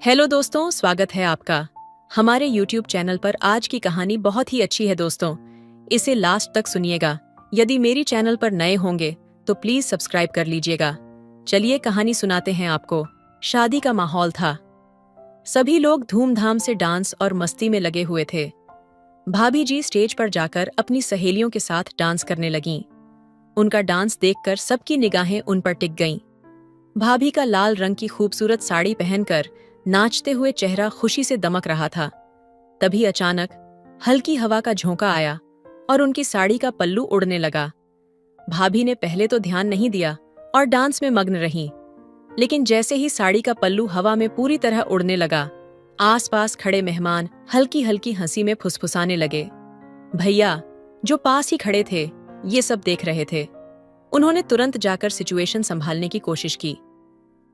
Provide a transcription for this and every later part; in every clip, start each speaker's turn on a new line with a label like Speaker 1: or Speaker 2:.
Speaker 1: Hello दोस्तों, स्वागत है आपका हमारे YouTube चैनल पर। आज की कहानी बहुत ही अच्छी है दोस्तों, इसे लास्ट तक सुनिएगा। यदि मेरी चैनल पर नए होंगे तो प्लीज सब्सक्राइब कर लीजिएगा। चलिए कहानी सुनाते हैं आपको। शादी का माहौल था। सभी लोग धूमधाम से डांस और मस्ती में लगे हुए थे। भाभी जी स्टेज पर जाकर अपनी सहेलियों के साथ डांस करने लगीं। उनका डांस देखकर सबकी निगाहें उन पर टिक गईं। भाभी का लाल रंग की खूबसूरत साड़ी पहनकर नाचते हुए चेहरा खुशी से दमक रहा था। तभी अचानक हल्की हवा का झोंका आया और उनकी साड़ी का पल्लू उड़ने लगा। भाभी ने पहले तो ध्यान नहीं दिया और डांस में मग्न रहीं। लेकिन जैसे ही साड़ी का पल्लू हवा में पूरी तरह उड़ने लगा, आसपास खड़े मेहमान हल्की हल्की हंसी में फुसफुसाने लगे। भैया, जो पास ही खड़े थे, ये सब देख रहे थे। उन्होंने तुरंत जाकर सिचुएशन संभालने की कोशिश की।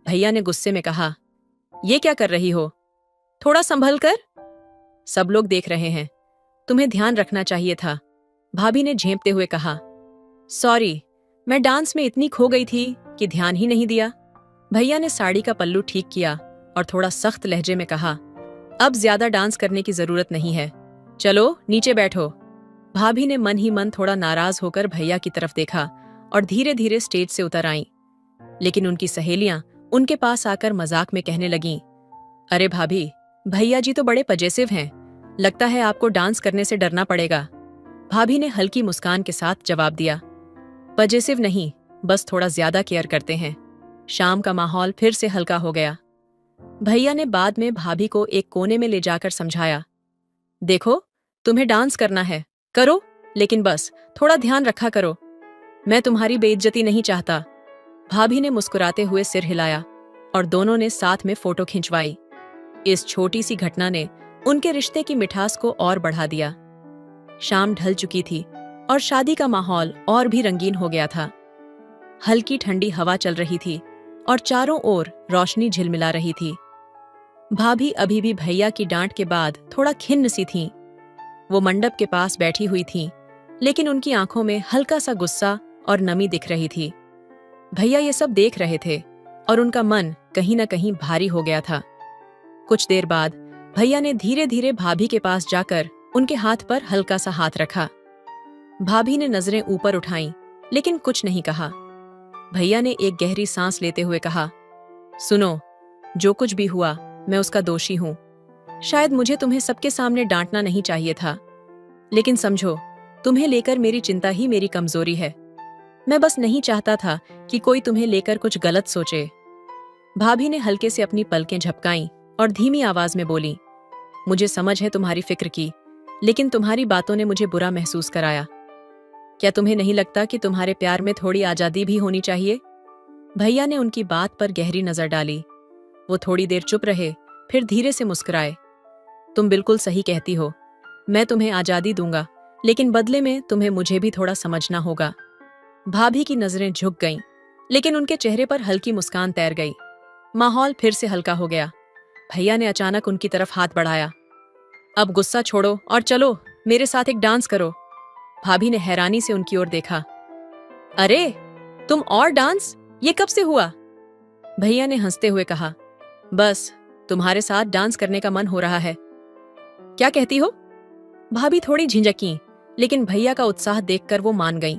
Speaker 1: भैया ने गुस्से में कहा, ये क्या कर रही हो? थोड़ा संभल कर। सब लोग देख रहे हैं, तुम्हें ध्यान रखना चाहिए था। भाभी ने झेंपते हुए कहा, सॉरी, मैं डांस में इतनी खो गई थी कि ध्यान ही नहीं दिया। भैया ने साड़ी का पल्लू ठीक किया और थोड़ा सख्त लहजे में कहा, अब ज्यादा डांस करने की जरूरत नहीं है, चलो नीचे बैठो। भाभी ने मन ही मन थोड़ा नाराज होकर भैया की तरफ देखा और धीरे धीरे स्टेज से उतर आईं। लेकिन उनकी सहेलियां उनके पास आकर मजाक में कहने लगीं, अरे भाभी, भैया जी तो बड़े पजेसिव हैं, लगता है आपको डांस करने से डरना पड़ेगा। भाभी ने हल्की मुस्कान के साथ जवाब दिया, पजेसिव नहीं, बस थोड़ा ज्यादा केयर करते हैं। शाम का माहौल फिर से हल्का हो गया। भैया ने बाद में भाभी को एक कोने में ले जाकर समझाया, देखो, तुम्हें डांस करना है, करो, लेकिन बस थोड़ा ध्यान रखा करो। मैं तुम्हारी बेइज्जती नहीं चाहता। भाभी ने मुस्कुराते हुए सिर हिलाया और दोनों ने साथ में फोटो खिंचवाई। इस छोटी सी घटना ने उनके रिश्ते की मिठास को और बढ़ा दिया। शाम ढल चुकी थी और शादी का माहौल और भी रंगीन हो गया था। हल्की ठंडी हवा चल रही थी और चारों ओर रोशनी झिलमिला रही थी। भाभी अभी भी भैया की डांट के बाद थोड़ा खिन्न सी थीं। वो मंडप के पास बैठी हुई थीं, लेकिन उनकी आंखों में हल्का सा गुस्सा और नमी दिख रही थी। भैया ये सब देख रहे थे और उनका मन कहीं न कहीं भारी हो गया था। कुछ देर बाद भैया ने धीरे धीरे भाभी के पास जाकर उनके हाथ पर हल्का सा हाथ रखा। भाभी ने नजरें ऊपर उठाईं, लेकिन कुछ नहीं कहा। भैया ने एक गहरी सांस लेते हुए कहा, सुनो, जो कुछ भी हुआ मैं उसका दोषी हूं। शायद मुझे तुम्हें सबके सामने डांटना नहीं चाहिए था, लेकिन समझो, तुम्हें लेकर मेरी चिंता ही मेरी कमजोरी है। मैं बस नहीं चाहता था कि कोई तुम्हें लेकर कुछ गलत सोचे। भाभी ने हल्के से अपनी पलकें झपकाईं और धीमी आवाज में बोली, मुझे समझ है तुम्हारी फिक्र की, लेकिन तुम्हारी बातों ने मुझे बुरा महसूस कराया। क्या तुम्हें नहीं लगता कि तुम्हारे प्यार में थोड़ी आजादी भी होनी चाहिए? भैया ने उनकी बात पर गहरी नजर डाली। वो थोड़ी देर चुप रहे, फिर धीरे से मुस्कुराए। तुम बिल्कुल सही कहती हो, मैं तुम्हें आजादी दूंगा, लेकिन बदले में तुम्हें मुझे भी थोड़ा समझना होगा। भाभी की नजरें झुक गईं, लेकिन उनके चेहरे पर हल्की मुस्कान तैर गई। माहौल फिर से हल्का हो गया। भैया ने अचानक उनकी तरफ हाथ बढ़ाया, अब गुस्सा छोड़ो और चलो मेरे साथ एक डांस करो। भाभी ने हैरानी से उनकी ओर देखा, अरे तुम और डांस, ये कब से हुआ? भैया ने हंसते हुए कहा, बस तुम्हारे साथ डांस करने का मन हो रहा है। क्या कहती हो? भाभी थोड़ी झिझकीं, लेकिन भैया का उत्साह देखकर वो मान गईं।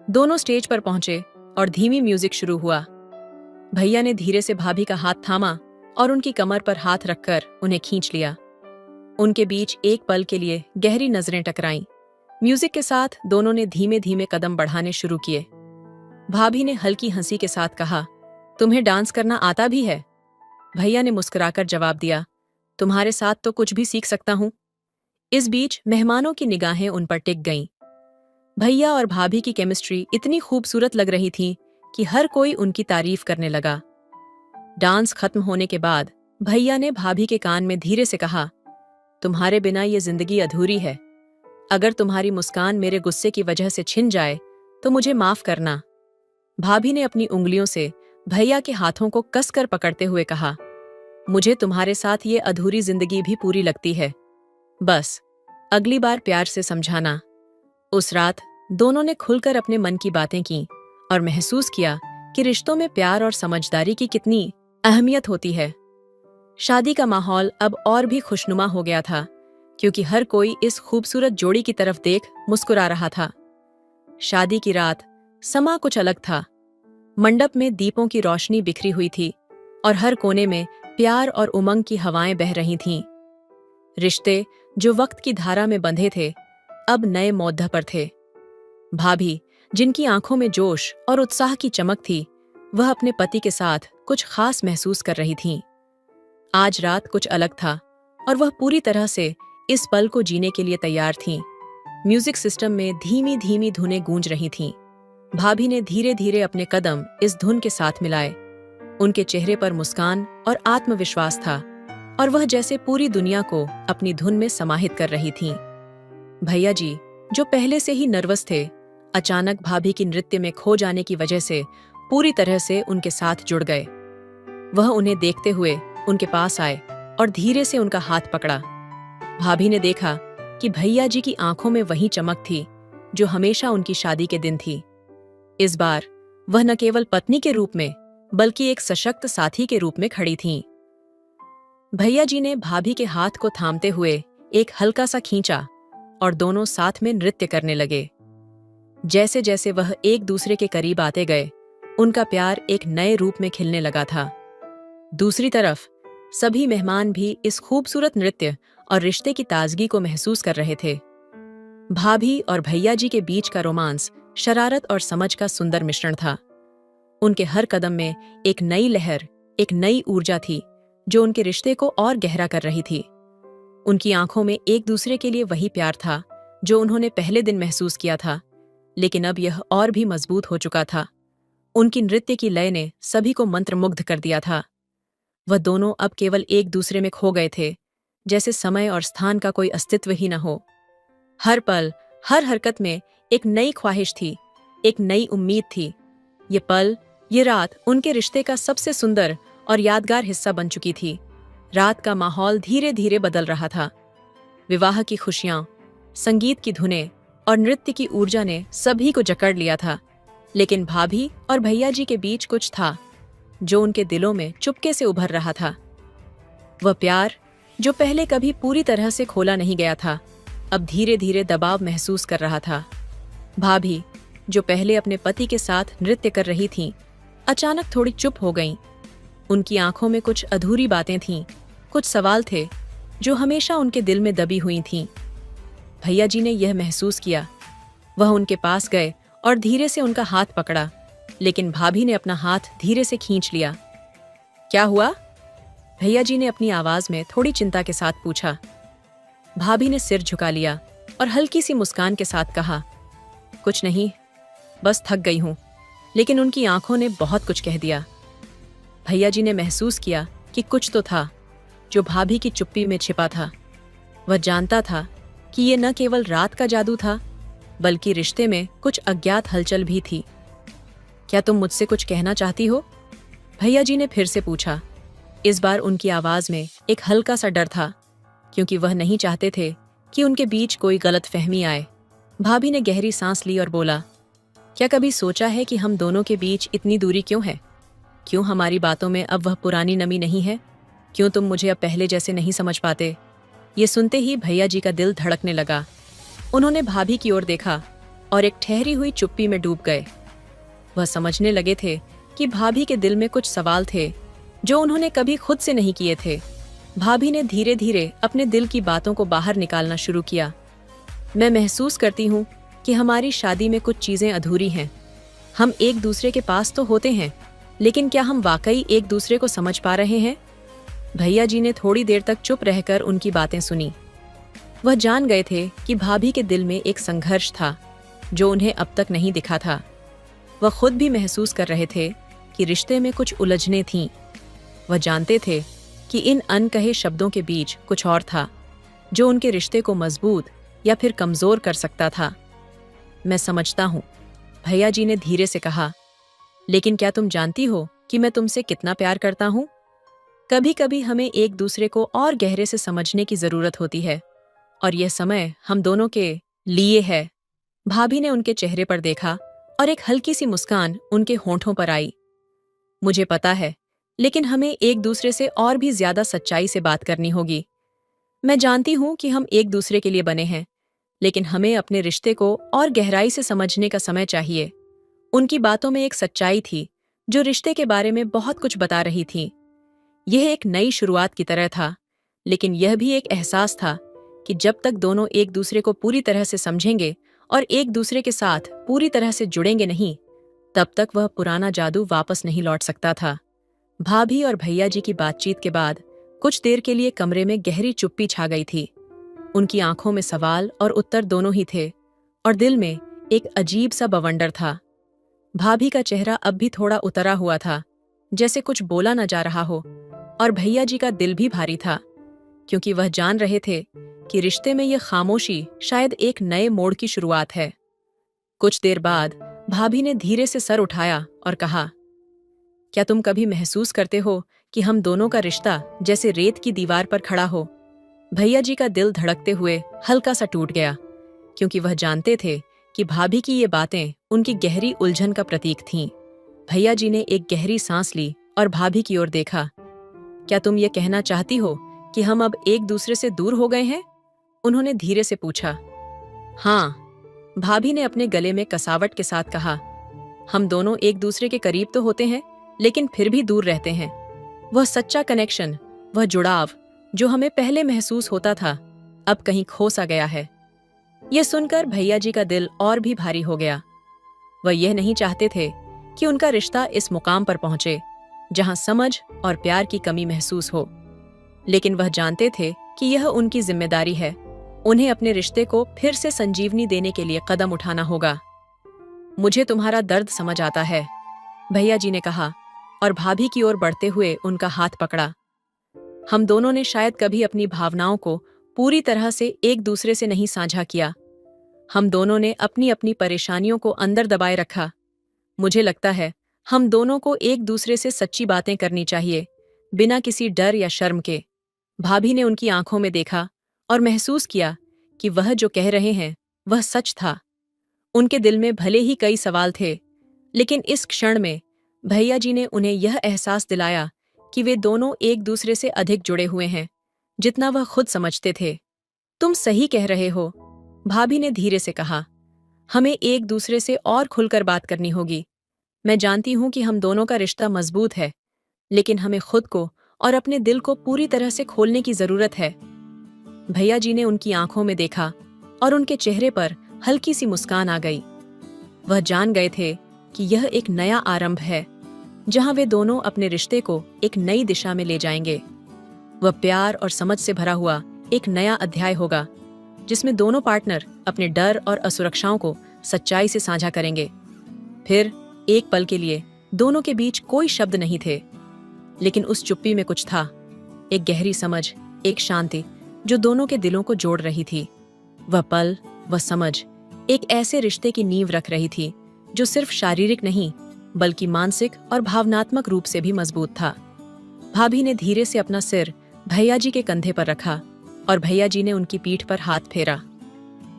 Speaker 1: दोनों स्टेज पर पहुंचे और धीमी म्यूजिक शुरू हुआ। भैया ने धीरे से भाभी का हाथ थामा और उनकी कमर पर हाथ रखकर उन्हें खींच लिया। उनके बीच एक पल के लिए गहरी नजरें टकराईं। म्यूजिक के साथ दोनों ने धीमे धीमे कदम बढ़ाने शुरू किए। भाभी ने हल्की हंसी के साथ कहा, तुम्हें डांस करना आता भी है? भैया ने मुस्कुराकर जवाब दिया, तुम्हारे साथ तो कुछ भी सीख सकता हूं। इस बीच मेहमानों की निगाहें उन पर टिक गईं। भैया और भाभी की केमिस्ट्री इतनी खूबसूरत लग रही थी कि हर कोई उनकी तारीफ करने लगा। डांस खत्म होने के बाद भैया ने भाभी के कान में धीरे से कहा, तुम्हारे बिना ये जिंदगी अधूरी है। अगर तुम्हारी मुस्कान मेरे गुस्से की वजह से छिन जाए तो मुझे माफ करना। भाभी ने अपनी उंगलियों से भैया के हाथों को कसकर पकड़ते हुए कहा, मुझे तुम्हारे साथ ये अधूरी जिंदगी भी पूरी लगती है। बस अगली बार प्यार से समझाना। उस रात दोनों ने खुलकर अपने मन की बातें की और महसूस किया कि रिश्तों में प्यार और समझदारी की कितनी अहमियत होती है। शादी का माहौल अब और भी खुशनुमा हो गया था, क्योंकि हर कोई इस खूबसूरत जोड़ी की तरफ देख मुस्कुरा रहा था। शादी की रात समा कुछ अलग था। मंडप में दीपों की रोशनी बिखरी हुई थी और हर कोने में प्यार और उमंग की हवाएं बह रही थीं। रिश्ते जो वक्त की धारा में बंधे थे, अब नए मोद्दा पर थे। भाभी, जिनकी आंखों में जोश और उत्साह की चमक थी, वह अपने पति के साथ कुछ खास महसूस कर रही थीं। आज रात कुछ अलग था और वह पूरी तरह से इस पल को जीने के लिए तैयार थीं। म्यूजिक सिस्टम में धीमी धीमी धुनें गूंज रही थीं। भाभी ने धीरे धीरे अपने कदम इस धुन के साथ मिलाए। उनके चेहरे पर मुस्कान और आत्मविश्वास था और वह जैसे पूरी दुनिया को अपनी धुन में समाहित कर रही थीं। भैया जी, जो पहले से ही नर्वस थे, अचानक भाभी की नृत्य में खो जाने की वजह से पूरी तरह से उनके साथ जुड़ गए। वह उन्हें देखते हुए उनके पास आए और धीरे से उनका हाथ पकड़ा। भाभी ने देखा कि भैया जी की आंखों में वही चमक थी जो हमेशा उनकी शादी के दिन थी। इस बार वह न केवल पत्नी के रूप में, बल्कि एक सशक्त साथी के रूप में खड़ी थीं। भैया जी ने भाभी के हाथ को थामते हुए एक हल्का सा खींचा और दोनों साथ में नृत्य करने लगे। जैसे जैसे वह एक दूसरे के करीब आते गए, उनका प्यार एक नए रूप में खिलने लगा था। दूसरी तरफ सभी मेहमान भी इस खूबसूरत नृत्य और रिश्ते की ताजगी को महसूस कर रहे थे। भाभी और भैया जी के बीच का रोमांस शरारत और समझ का सुंदर मिश्रण था। उनके हर कदम में एक नई लहर, एक नई ऊर्जा थी जो उनके रिश्ते को और गहरा कर रही थी। उनकी आंखों में एक दूसरे के लिए वही प्यार था जो उन्होंने पहले दिन महसूस किया था, लेकिन अब यह और भी मजबूत हो चुका था। उनकी नृत्य की लय ने सभी को मंत्रमुग्ध कर दिया था। वह दोनों अब केवल एक दूसरे में खो गए थे, जैसे समय और स्थान का कोई अस्तित्व ही न हो। हर पल, हर हरकत में एक नई ख्वाहिश थी, एक नई उम्मीद थी। ये पल, ये रात उनके रिश्ते का सबसे सुंदर और यादगार हिस्सा बन चुकी थी। रात का माहौल धीरे धीरे बदल रहा था। विवाह की खुशियां, संगीत की धुनें और नृत्य की ऊर्जा ने सभी को जकड़ लिया था, लेकिन भाभी और भैया जी के बीच कुछ था जो उनके दिलों में चुपके से उभर रहा था। वह प्यार जो पहले कभी पूरी तरह से खोला नहीं गया था, अब धीरे धीरे दबाव महसूस कर रहा था। भाभी, जो पहले अपने पति के साथ नृत्य कर रही थीं, अचानक थोड़ी चुप हो गईं। उनकी आंखों में कुछ अधूरी बातें थीं, कुछ सवाल थे जो हमेशा उनके दिल में दबी हुई थीं। भैया जी ने यह महसूस किया। वह उनके पास गए और धीरे से उनका हाथ पकड़ा, लेकिन भाभी ने अपना हाथ धीरे से खींच लिया। क्या हुआ? भैया जी ने अपनी आवाज में थोड़ी चिंता के साथ पूछा। भाभी ने सिर झुका लिया और हल्की सी मुस्कान के साथ कहा, कुछ नहीं, बस थक गई हूं। लेकिन उनकी आंखों ने बहुत कुछ कह दिया। भैया जी ने महसूस किया कि कुछ तो था जो भाभी की चुप्पी में छिपा था। वह जानता था कि ये न केवल रात का जादू था, बल्कि रिश्ते में कुछ अज्ञात हलचल भी थी। क्या तुम मुझसे कुछ कहना चाहती हो? भैया जी ने फिर से पूछा। इस बार उनकी आवाज में एक हल्का सा डर था, क्योंकि वह नहीं चाहते थे कि उनके बीच कोई गलतफहमी आए। भाभी ने गहरी सांस ली और बोला, क्या कभी सोचा है कि हम दोनों के बीच इतनी दूरी क्यों है? क्यों हमारी बातों में अब वह पुरानी नमी नहीं है? क्यों तुम मुझे अब पहले जैसे नहीं समझ पाते? ये सुनते ही भैया जी का दिल धड़कने लगा। उन्होंने भाभी की ओर देखा और एक ठहरी हुई चुप्पी में डूब गए। वह समझने लगे थे कि भाभी के दिल में कुछ सवाल थे जो उन्होंने कभी खुद से नहीं किए थे। भाभी ने धीरे धीरे अपने दिल की बातों को बाहर निकालना शुरू किया। मैं महसूस करती हूँ कि हमारी शादी में कुछ चीजें अधूरी हैं। हम एक दूसरे के पास तो होते हैं, लेकिन क्या हम वाकई एक दूसरे को समझ पा रहे हैं? भैया जी ने थोड़ी देर तक चुप रहकर उनकी बातें सुनी। वह जान गए थे कि भाभी के दिल में एक संघर्ष था जो उन्हें अब तक नहीं दिखा था। वह खुद भी महसूस कर रहे थे कि रिश्ते में कुछ उलझनें थीं। वह जानते थे कि इन अनकहे शब्दों के बीच कुछ और था जो उनके रिश्ते को मजबूत या फिर कमजोर कर सकता था। मैं समझता हूँ, भैया जी ने धीरे से कहा, लेकिन क्या तुम जानती हो कि मैं तुमसे कितना प्यार करता हूँ? कभी कभी हमें एक दूसरे को और गहरे से समझने की जरूरत होती है, और यह समय हम दोनों के लिए है। भाभी ने उनके चेहरे पर देखा और एक हल्की सी मुस्कान उनके होंठों पर आई। मुझे पता है, लेकिन हमें एक दूसरे से और भी ज्यादा सच्चाई से बात करनी होगी। मैं जानती हूँ कि हम एक दूसरे के लिए बने हैं, लेकिन हमें अपने रिश्ते को और गहराई से समझने का समय चाहिए। उनकी बातों में एक सच्चाई थी जो रिश्ते के बारे में बहुत कुछ बता रही थी। यह एक नई शुरुआत की तरह था, लेकिन यह भी एक एहसास था कि जब तक दोनों एक दूसरे को पूरी तरह से समझेंगे और एक दूसरे के साथ पूरी तरह से जुड़ेंगे नहीं, तब तक वह पुराना जादू वापस नहीं लौट सकता था। भाभी और भैया जी की बातचीत के बाद कुछ देर के लिए कमरे में गहरी चुप्पी छा गई थी। उनकी आंखों में सवाल और उत्तर दोनों ही थे, और दिल में एक अजीब सा बवंडर था। भाभी का चेहरा अब भी थोड़ा उतरा हुआ था, जैसे कुछ बोला न जा रहा हो, और भैया जी का दिल भी भारी था, क्योंकि वह जान रहे थे कि रिश्ते में यह खामोशी शायद एक नए मोड़ की शुरुआत है। कुछ देर बाद भाभी ने धीरे से सर उठाया और कहा, क्या तुम कभी महसूस करते हो कि हम दोनों का रिश्ता जैसे रेत की दीवार पर खड़ा हो? भैया जी का दिल धड़कते हुए हल्का सा टूट गया, क्योंकि वह जानते थे कि भाभी की ये बातें उनकी गहरी उलझन का प्रतीक थीं। भैया जी ने एक गहरी सांस ली और भाभी की ओर देखा। क्या तुम ये कहना चाहती हो कि हम अब एक दूसरे से दूर हो गए हैं? उन्होंने धीरे से पूछा। हाँ, भाभी ने अपने गले में कसावट के साथ कहा। हम दोनों एक दूसरे के करीब तो होते हैं, लेकिन फिर भी दूर रहते हैं। वह सच्चा कनेक्शन, वह जुड़ाव जो हमें पहले महसूस होता था, अब कहीं खो सा गया है। यह सुनकर भैया जी का दिल और भी भारी हो गया। वह यह नहीं चाहते थे कि उनका रिश्ता इस मुकाम पर पहुंचे जहां समझ और प्यार की कमी महसूस हो, लेकिन वह जानते थे कि यह उनकी जिम्मेदारी है। उन्हें अपने रिश्ते को फिर से संजीवनी देने के लिए कदम उठाना होगा। मुझे तुम्हारा दर्द समझ आता है, भैया जी ने कहा, और भाभी की ओर बढ़ते हुए उनका हाथ पकड़ा। हम दोनों ने शायद कभी अपनी भावनाओं को पूरी तरह से एक दूसरे से नहीं साझा किया। हम दोनों ने अपनी अपनी परेशानियों को अंदर दबाए रखा। मुझे लगता है हम दोनों को एक दूसरे से सच्ची बातें करनी चाहिए, बिना किसी डर या शर्म के। भाभी ने उनकी आंखों में देखा और महसूस किया कि वह जो कह रहे हैं वह सच था। उनके दिल में भले ही कई सवाल थे, लेकिन इस क्षण में भैया जी ने उन्हें यह एहसास दिलाया कि वे दोनों एक दूसरे से अधिक जुड़े हुए हैं जितना वह खुद समझते थे। तुम सही कह रहे हो, भाभी ने धीरे से कहा। हमें एक दूसरे से और खुलकर बात करनी होगी। मैं जानती हूं कि हम दोनों का रिश्ता मजबूत है, लेकिन हमें खुद को और अपने दिल को पूरी तरह से खोलने की जरूरत है। भैया जी ने उनकी आंखों में देखा और उनके चेहरे पर हल्की सी मुस्कान आ गई। वह जान गए थे कि यह एक नया आरंभ है, जहां वे दोनों अपने रिश्ते को एक नई दिशा में ले जाएंगे। वह प्यार और समझ से भरा हुआ एक नया अध्याय होगा, जिसमें दोनों पार्टनर अपने डर और असुरक्षाओं को सच्चाई से साझा करेंगे। फिर एक पल के लिए दोनों के बीच कोई शब्द नहीं थे, लेकिन उस चुप्पी में कुछ था, एक गहरी समझ, एक शांति जो दोनों के दिलों को जोड़ रही थी। वह पल, वह समझ एक ऐसे रिश्ते की नींव रख रही थी जो सिर्फ शारीरिक नहीं, बल्कि मानसिक और भावनात्मक रूप से भी मजबूत था। भाभी ने धीरे से अपना सिर भैया जी के कंधे पर रखा और भैया जी ने उनकी पीठ पर हाथ फेरा।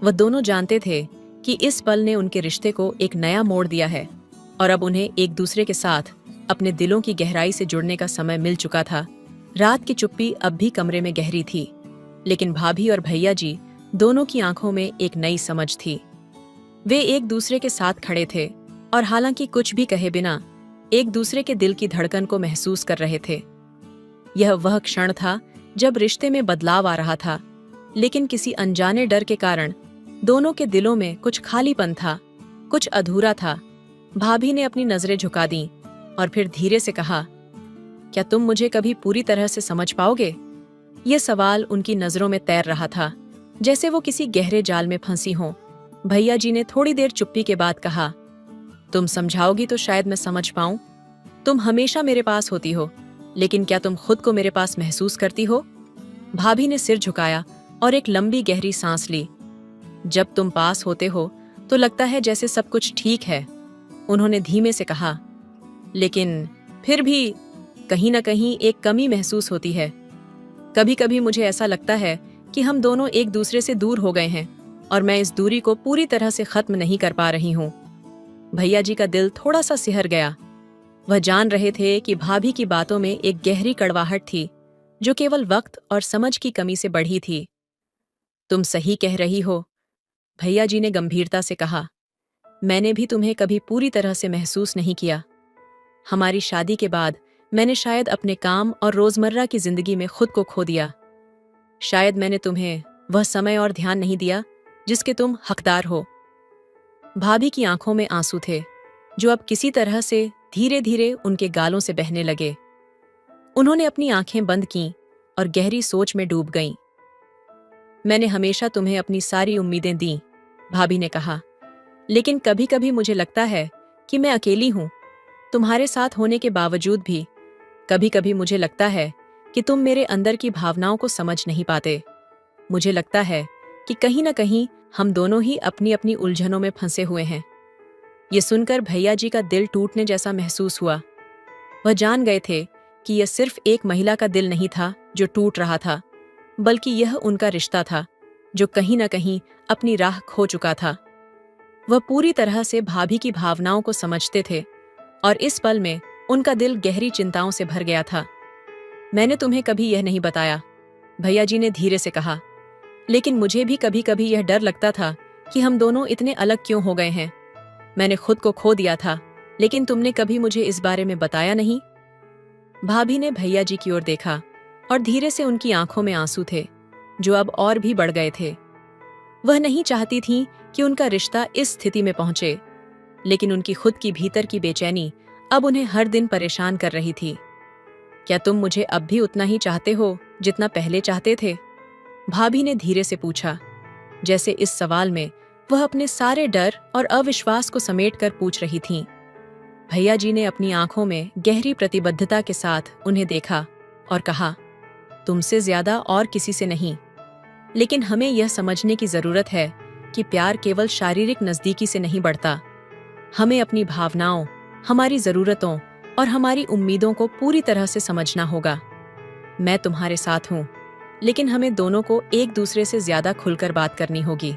Speaker 1: वह दोनों जानते थे कि इस पल ने उनके रिश्ते को एक नया मोड़ दिया है, और अब उन्हें एक दूसरे के साथ अपने दिलों की गहराई से जुड़ने का समय मिल चुका था। रात की चुप्पी अब भी कमरे में गहरी थी, लेकिन भाभी और भैया जी दोनों की आंखों में एक नई समझ थी। वे एक दूसरे के साथ खड़े थे और हालांकि कुछ भी कहे बिना एक दूसरे के दिल की धड़कन को महसूस कर रहे थे। यह वह क्षण था जब रिश्ते में बदलाव आ रहा था, लेकिन किसी अनजाने डर के कारण दोनों के दिलों में कुछ खालीपन था, कुछ अधूरा था। भाभी ने अपनी नजरें झुका दी और फिर धीरे से कहा, क्या तुम मुझे कभी पूरी तरह से समझ पाओगे? यह सवाल उनकी नजरों में तैर रहा था, जैसे वो किसी गहरे जाल में फंसी हों। भैया जी ने थोड़ी देर चुप्पी के बाद कहा, तुम समझाओगी तो शायद मैं समझ पाऊं। तुम हमेशा मेरे पास होती हो, लेकिन क्या तुम खुद को मेरे पास महसूस करती हो? भाभी ने सिर झुकाया और एक लंबी गहरी सांस ली। जब तुम पास होते हो तो लगता है जैसे सब कुछ ठीक है, उन्होंने धीमे से कहा, लेकिन फिर भी कहीं ना कहीं एक कमी महसूस होती है। कभी कभी मुझे ऐसा लगता है कि हम दोनों एक दूसरे से दूर हो गए हैं और मैं इस दूरी को पूरी तरह से खत्म नहीं कर पा रही हूँ। भैया जी का दिल थोड़ा सा सिहर गया। वह जान रहे थे कि भाभी की बातों में एक गहरी कड़वाहट थी जो केवल वक्त और समझ की कमी से बढ़ी थी। तुम सही कह रही हो, भैया जी ने गंभीरता से कहा। मैंने भी तुम्हें कभी पूरी तरह से महसूस नहीं किया। हमारी शादी के बाद मैंने शायद अपने काम और रोजमर्रा की जिंदगी में खुद को खो दिया। शायद मैंने तुम्हें वह समय और ध्यान नहीं दिया जिसके तुम हकदार हो। भाभी की आंखों में आंसू थे जो अब किसी तरह से धीरे धीरे उनके गालों से बहने लगे। उन्होंने अपनी आंखें बंद कीं और गहरी सोच में डूब गईं। मैंने हमेशा तुम्हें अपनी सारी उम्मीदें दीं, भाभी ने कहा, लेकिन कभी कभी मुझे लगता है कि मैं अकेली हूं, तुम्हारे साथ होने के बावजूद भी। कभी कभी मुझे लगता है कि तुम मेरे अंदर की भावनाओं को समझ नहीं पाते। मुझे लगता है कि कहीं ना कहीं हम दोनों ही अपनी अपनी उलझनों में फंसे हुए हैं। ये सुनकर भैया जी का दिल टूटने जैसा महसूस हुआ। वह जान गए थे कि यह सिर्फ एक महिला का दिल नहीं था जो टूट रहा था, बल्कि यह उनका रिश्ता था जो कहीं ना कहीं अपनी राह खो चुका था। वह पूरी तरह से भाभी की भावनाओं को समझते थे और इस पल में उनका दिल गहरी चिंताओं से भर गया था। मैंने तुम्हें कभी यह नहीं बताया, भैया जी ने धीरे से कहा, लेकिन मुझे भी कभी कभी यह डर लगता था कि हम दोनों इतने अलग क्यों हो गए हैं। मैंने खुद को खो दिया था, लेकिन तुमने कभी मुझे इस बारे में बताया नहीं। भाभी ने भैया जी की ओर देखा और धीरे से उनकी आंखों में आंसू थे जो अब और भी बढ़ गए थे। वह नहीं चाहती थीं कि उनका रिश्ता इस स्थिति में पहुंचे, लेकिन उनकी खुद की भीतर की बेचैनी अब उन्हें हर दिन परेशान कर रही थी। क्या तुम मुझे अब भी उतना ही चाहते हो जितना पहले चाहते थे? भाभी ने धीरे से पूछा, जैसे इस सवाल में वह अपने सारे डर और अविश्वास को समेटकर पूछ रही थीं। भैया जी ने अपनी आंखों में गहरी प्रतिबद्धता के साथ उन्हें देखा और कहा, तुमसे ज्यादा और किसी से नहीं, लेकिन हमें यह समझने की जरूरत है कि प्यार केवल शारीरिक नजदीकी से नहीं बढ़ता। हमें अपनी भावनाओं, हमारी जरूरतों और हमारी उम्मीदों को पूरी तरह से समझना होगा। मैं तुम्हारे साथ हूं, लेकिन हमें दोनों को एक दूसरे से ज्यादा खुलकर बात करनी होगी।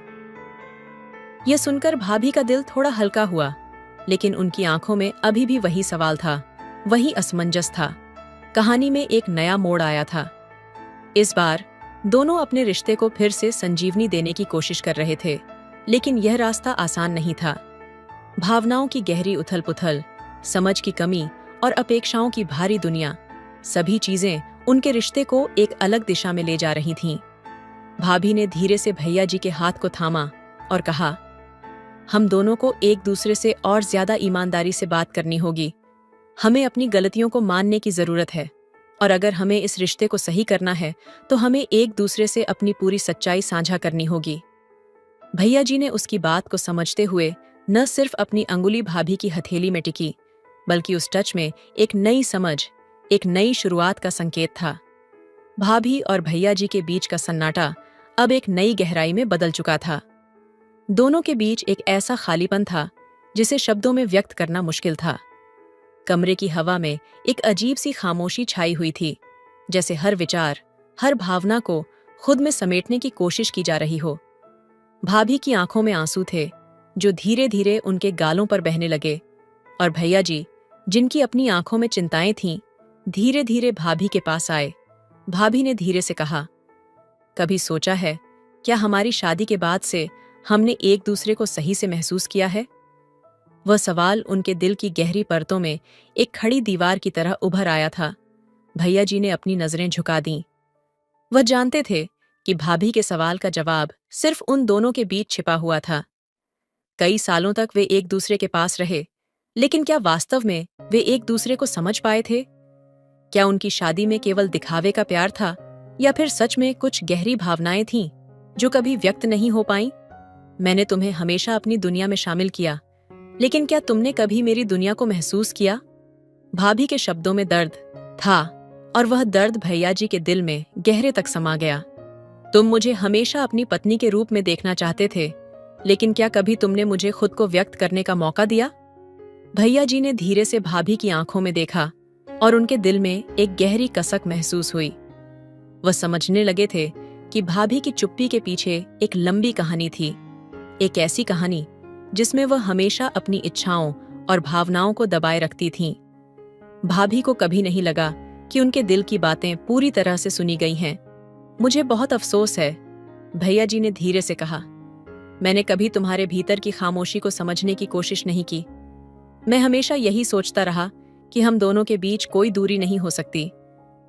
Speaker 1: यह सुनकर भाभी का दिल थोड़ा हल्का हुआ, लेकिन उनकी आंखों में अभी भी वही सवाल था, वही असमंजस था। कहानी में एक नया मोड़ आया था। इस बार दोनों अपने रिश्ते को फिर से संजीवनी देने की कोशिश कर रहे थे, लेकिन यह रास्ता आसान नहीं था। भावनाओं की गहरी उथल-पुथल, समझ की कमी और अपेक्षाओं की भारी दुनिया, सभी चीजें उनके रिश्ते को एक अलग दिशा में ले जा रही थीं। भाभी ने धीरे से भैया जी के हाथ को थामा और कहा, हम दोनों को एक दूसरे से और ज्यादा ईमानदारी से बात करनी होगी। हमें अपनी गलतियों को मानने की जरूरत है, और अगर हमें इस रिश्ते को सही करना है तो हमें एक दूसरे से अपनी पूरी सच्चाई साझा करनी होगी। भैया जी ने उसकी बात को समझते हुए न सिर्फ अपनी अंगुली भाभी की हथेली में टिकी, बल्कि उस टच में एक नई समझ, एक नई शुरुआत का संकेत था। भाभी और भैया जी के बीच का सन्नाटा अब एक नई गहराई में बदल चुका था। दोनों के बीच एक ऐसा खालीपन था जिसे शब्दों में व्यक्त करना मुश्किल था। कमरे की हवा में एक अजीब सी खामोशी छाई हुई थी, जैसे हर विचार, हर भावना को खुद में समेटने की कोशिश की जा रही हो। भाभी की आंखों में आंसू थे जो धीरे धीरे उनके गालों पर बहने लगे, और भैया जी, जिनकी अपनी आंखों में चिंताएं थीं, धीरे धीरे भाभी के पास आए। भाभी ने धीरे से कहा, कभी सोचा है क्या हमारी शादी के बाद से हमने एक दूसरे को सही से महसूस किया है? वह सवाल उनके दिल की गहरी परतों में एक खड़ी दीवार की तरह उभर आया था। भैया जी ने अपनी नजरें झुका दीं। वह जानते थे कि भाभी के सवाल का जवाब सिर्फ उन दोनों के बीच छिपा हुआ था। कई सालों तक वे एक दूसरे के पास रहे, लेकिन क्या वास्तव में वे एक दूसरे को समझ पाए थे? क्या उनकी शादी में केवल दिखावे का प्यार था, या फिर सच में कुछ गहरी भावनाएं थीं जो कभी व्यक्त नहीं हो पाईं? मैंने तुम्हें हमेशा अपनी दुनिया में शामिल किया, लेकिन क्या तुमने कभी मेरी दुनिया को महसूस किया? भाभी के शब्दों में दर्द था, और वह दर्द भैया जी के दिल में गहरे तक समा गया। तुम मुझे हमेशा अपनी पत्नी के रूप में देखना चाहते थे, लेकिन क्या कभी तुमने मुझे खुद को व्यक्त करने का मौका दिया? भैया जी ने धीरे से भाभी की आंखों में देखा और उनके दिल में एक गहरी कसक महसूस हुई। वह समझने लगे थे कि भाभी की चुप्पी के पीछे एक लंबी कहानी थी, एक ऐसी कहानी जिसमें वह हमेशा अपनी इच्छाओं और भावनाओं को दबाए रखती थीं, भाभी को कभी नहीं लगा कि उनके दिल की बातें पूरी तरह से सुनी गई हैं। मुझे बहुत अफसोस है, भैया जी ने धीरे से कहा। मैंने कभी तुम्हारे भीतर की खामोशी को समझने की कोशिश नहीं की। मैं हमेशा यही सोचता रहा कि हम दोनों के बीच कोई दूरी नहीं हो सकती,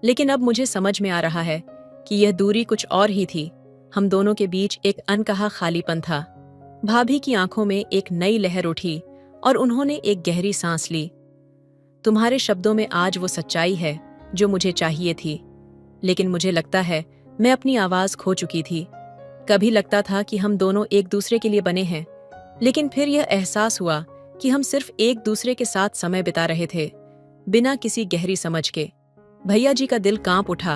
Speaker 1: लेकिन अब मुझे समझ में आ रहा है कि यह दूरी कुछ और ही थी। हम दोनों के बीच एक अनकहा खालीपन था। भाभी की आंखों में एक नई लहर उठी और उन्होंने एक गहरी सांस ली। तुम्हारे शब्दों में आज वो सच्चाई है जो मुझे चाहिए थी, लेकिन मुझे लगता है मैं अपनी आवाज खो चुकी थी। कभी लगता था कि हम दोनों एक दूसरे के लिए बने हैं, लेकिन फिर यह एहसास हुआ कि हम सिर्फ एक दूसरे के साथ समय बिता रहे थे, बिना किसी गहरी समझ के। भैया जी का दिल कांप उठा।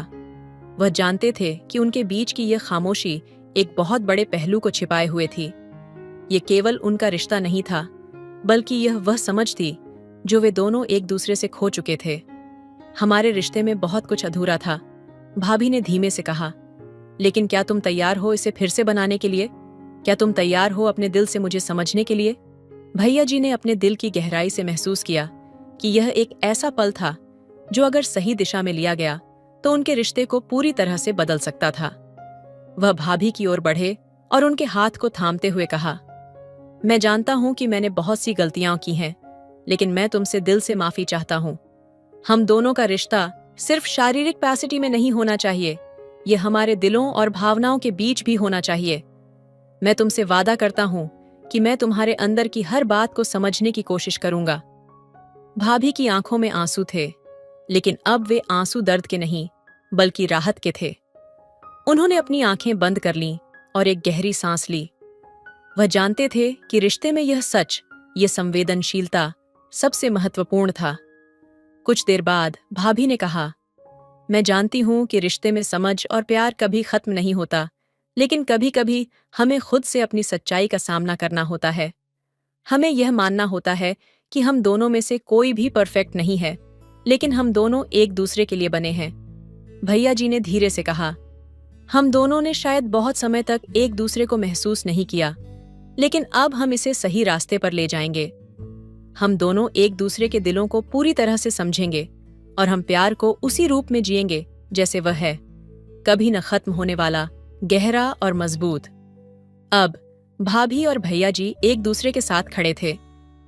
Speaker 1: वह जानते थे कि उनके बीच की यह खामोशी एक बहुत बड़े पहलू को छिपाए हुए थी। ये केवल उनका रिश्ता नहीं था, बल्कि यह वह समझ थी जो वे दोनों एक दूसरे से खो चुके थे। हमारे रिश्ते में बहुत कुछ अधूरा था, भाभी ने धीमे से कहा। लेकिन क्या तुम तैयार हो इसे फिर से बनाने के लिए? क्या तुम तैयार हो अपने दिल से मुझे समझने के लिए? भैया जी ने अपने दिल की गहराई से महसूस किया कि यह एक ऐसा पल था जो अगर सही दिशा में लिया गया तो उनके रिश्ते को पूरी तरह से बदल सकता था। वह भाभी की ओर बढ़े और उनके हाथ को थामते हुए कहा, मैं जानता हूं कि मैंने बहुत सी गलतियां की हैं, लेकिन मैं तुमसे दिल से माफी चाहता हूं। हम दोनों का रिश्ता सिर्फ शारीरिक पैसिटी में नहीं होना चाहिए, यह हमारे दिलों और भावनाओं के बीच भी होना चाहिए। मैं तुमसे वादा करता हूं कि मैं तुम्हारे अंदर की हर बात को समझने की कोशिश करूंगा। भाभी की आंखों में आंसू थे, लेकिन अब वे आंसू दर्द के नहीं, बल्कि राहत के थे। उन्होंने अपनी आंखें बंद कर लीं और एक गहरी सांस ली। वह जानते थे कि रिश्ते में यह सच, यह संवेदनशीलता सबसे महत्वपूर्ण था। कुछ देर बाद भाभी ने कहा, मैं जानती हूं कि रिश्ते में समझ और प्यार कभी खत्म नहीं होता, लेकिन कभी कभी हमें खुद से अपनी सच्चाई का सामना करना होता है। हमें यह मानना होता है कि हम दोनों में से कोई भी परफेक्ट नहीं है, लेकिन हम दोनों एक दूसरे के लिए बने हैं। भैया जी ने धीरे से कहा, हम दोनों ने शायद बहुत समय तक एक दूसरे को महसूस नहीं किया, लेकिन अब हम इसे सही रास्ते पर ले जाएंगे। हम दोनों एक दूसरे के दिलों को पूरी तरह से समझेंगे और हम प्यार को उसी रूप में जिएंगे जैसे वह है, कभी न खत्म होने वाला, गहरा और मजबूत। अब भाभी और भैया जी एक दूसरे के साथ खड़े थे,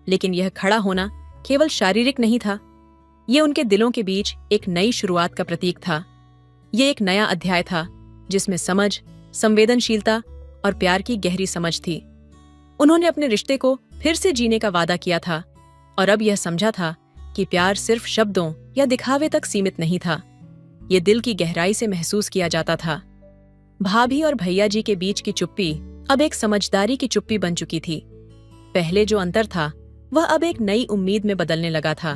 Speaker 1: लेकिन यह खड़ा होना केवल शारीरिक नहीं था। ये उनके दिलों के बीच एक नई शुरुआत का प्रतीक था। ये एक नया अध्याय था जिसमें समझ, संवेदनशीलता और प्यार की गहरी समझ थी। उन्होंने अपने रिश्ते को फिर से जीने का वादा किया था और अब यह समझा था कि प्यार सिर्फ शब्दों या दिखावे तक सीमित नहीं था, ये दिल की गहराई से महसूस किया जाता था। भाभी और भैया जी के बीच की चुप्पी अब एक समझदारी की चुप्पी बन चुकी थी। पहले जो अंतर था वह अब एक नई उम्मीद में बदलने लगा था।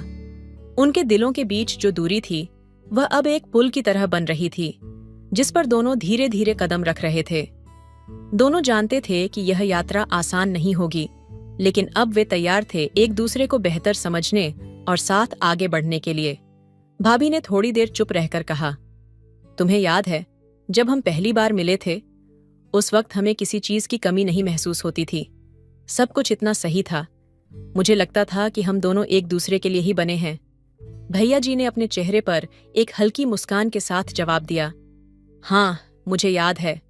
Speaker 1: उनके दिलों के बीच जो दूरी थी वह अब एक पुल की तरह बन रही थी, जिस पर दोनों धीरे धीरे कदम रख रहे थे। दोनों जानते थे कि यह यात्रा आसान नहीं होगी, लेकिन अब वे तैयार थे एक दूसरे को बेहतर समझने और साथ आगे बढ़ने के लिए। भाभी ने थोड़ी देर चुप रहकर कहा, तुम्हें याद है जब हम पहली बार मिले थे? उस वक्त हमें किसी चीज की कमी नहीं महसूस होती थी। सब कुछ इतना सही था। मुझे लगता था कि हम दोनों एक दूसरे के लिए ही बने हैं। भैया जी ने अपने चेहरे पर एक हल्की मुस्कान के साथ जवाब दिया, हाँ, मुझे याद है।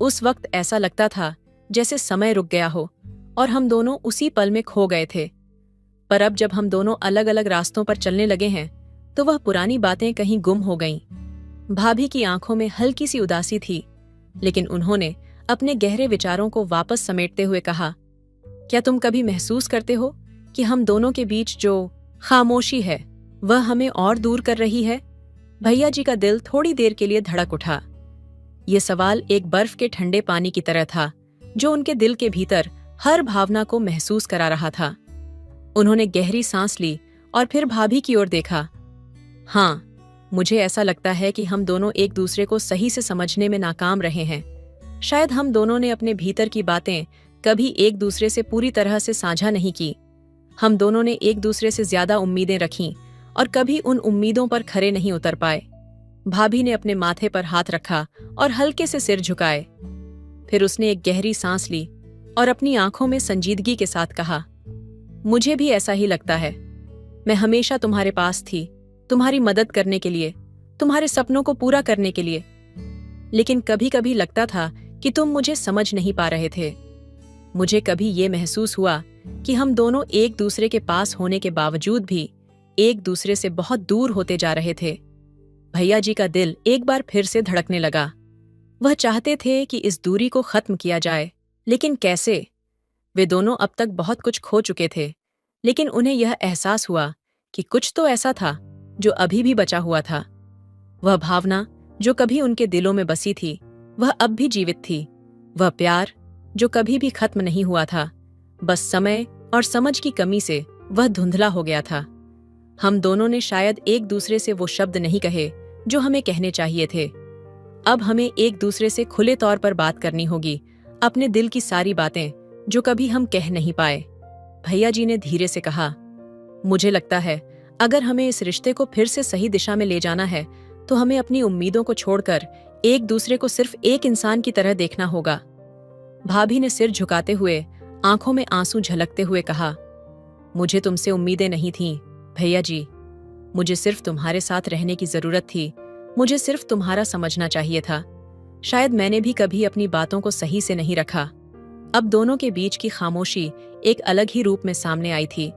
Speaker 1: उस वक्त ऐसा लगता था जैसे समय रुक गया हो और हम दोनों उसी पल में खो गए थे। पर अब जब हम दोनों अलग अलग रास्तों पर चलने लगे हैं तो वह पुरानी बातें कहीं गुम हो गईं। भाभी की आंखों में हल्की सी उदासी थी, लेकिन उन्होंने अपने गहरे विचारों को वापस समेटते हुए कहा, क्या तुम कभी महसूस करते हो कि हम दोनों के बीच जो खामोशी है वह हमें और दूर कर रही है? भैया जी का दिल थोड़ी देर के लिए धड़क उठा। ये सवाल एक बर्फ के ठंडे पानी की तरह था जो उनके दिल के भीतर हर भावना को महसूस करा रहा था। उन्होंने गहरी सांस ली और फिर भाभी की ओर देखा। हाँ, मुझे ऐसा लगता है कि हम दोनों एक दूसरे को सही से समझने में नाकाम रहे हैं। शायद हम दोनों ने अपने भीतर की बातें कभी एक दूसरे से पूरी तरह से साझा नहीं की। हम दोनों ने एक दूसरे से ज्यादा उम्मीदें रखीं और कभी उन उम्मीदों पर खरे नहीं उतर पाए। भाभी ने अपने माथे पर हाथ रखा और हल्के से सिर झुकाए। फिर उसने एक गहरी सांस ली और अपनी आंखों में संजीदगी के साथ कहा, मुझे भी ऐसा ही लगता है। मैं हमेशा तुम्हारे पास थी, तुम्हारी मदद करने के लिए, तुम्हारे सपनों को पूरा करने के लिए। लेकिन कभी कभी लगता था कि तुम मुझे समझ नहीं पा रहे थे। मुझे कभी ये महसूस हुआ कि हम दोनों एक दूसरे के पास होने के बावजूद भी एक दूसरे से बहुत दूर होते जा रहे थे। भैया जी का दिल एक बार फिर से धड़कने लगा। वह चाहते थे कि इस दूरी को खत्म किया जाए, लेकिन कैसे? वे दोनों अब तक बहुत कुछ खो चुके थे, लेकिन उन्हें यह एहसास हुआ कि कुछ तो ऐसा था जो अभी भी बचा हुआ था। वह भावना जो कभी उनके दिलों में बसी थी, वह अब भी जीवित थी। वह प्यार जो कभी भी खत्म नहीं हुआ था, बस समय और समझ की कमी से वह धुंधला हो गया था। हम दोनों ने शायद एक दूसरे से वो शब्द नहीं कहे जो हमें कहने चाहिए थे। अब हमें एक दूसरे से खुले तौर पर बात करनी होगी, अपने दिल की सारी बातें जो कभी हम कह नहीं पाए। भैया जी ने धीरे से कहा, मुझे लगता है अगर हमें इस रिश्ते को फिर से सही दिशा में ले जाना है तो हमें अपनी उम्मीदों को छोड़कर एक दूसरे को सिर्फ एक इंसान की तरह देखना होगा। भाभी ने सिर झुकाते हुए, आंखों में आंसू झलकते हुए कहा, मुझे तुमसे उम्मीदें नहीं थीं, भैया जी। मुझे सिर्फ तुम्हारे साथ रहने की जरूरत थी। मुझे सिर्फ तुम्हारा समझना चाहिए था। शायद मैंने भी कभी अपनी बातों को सही से नहीं रखा। अब दोनों के बीच की खामोशी एक अलग ही रूप में सामने आई थी।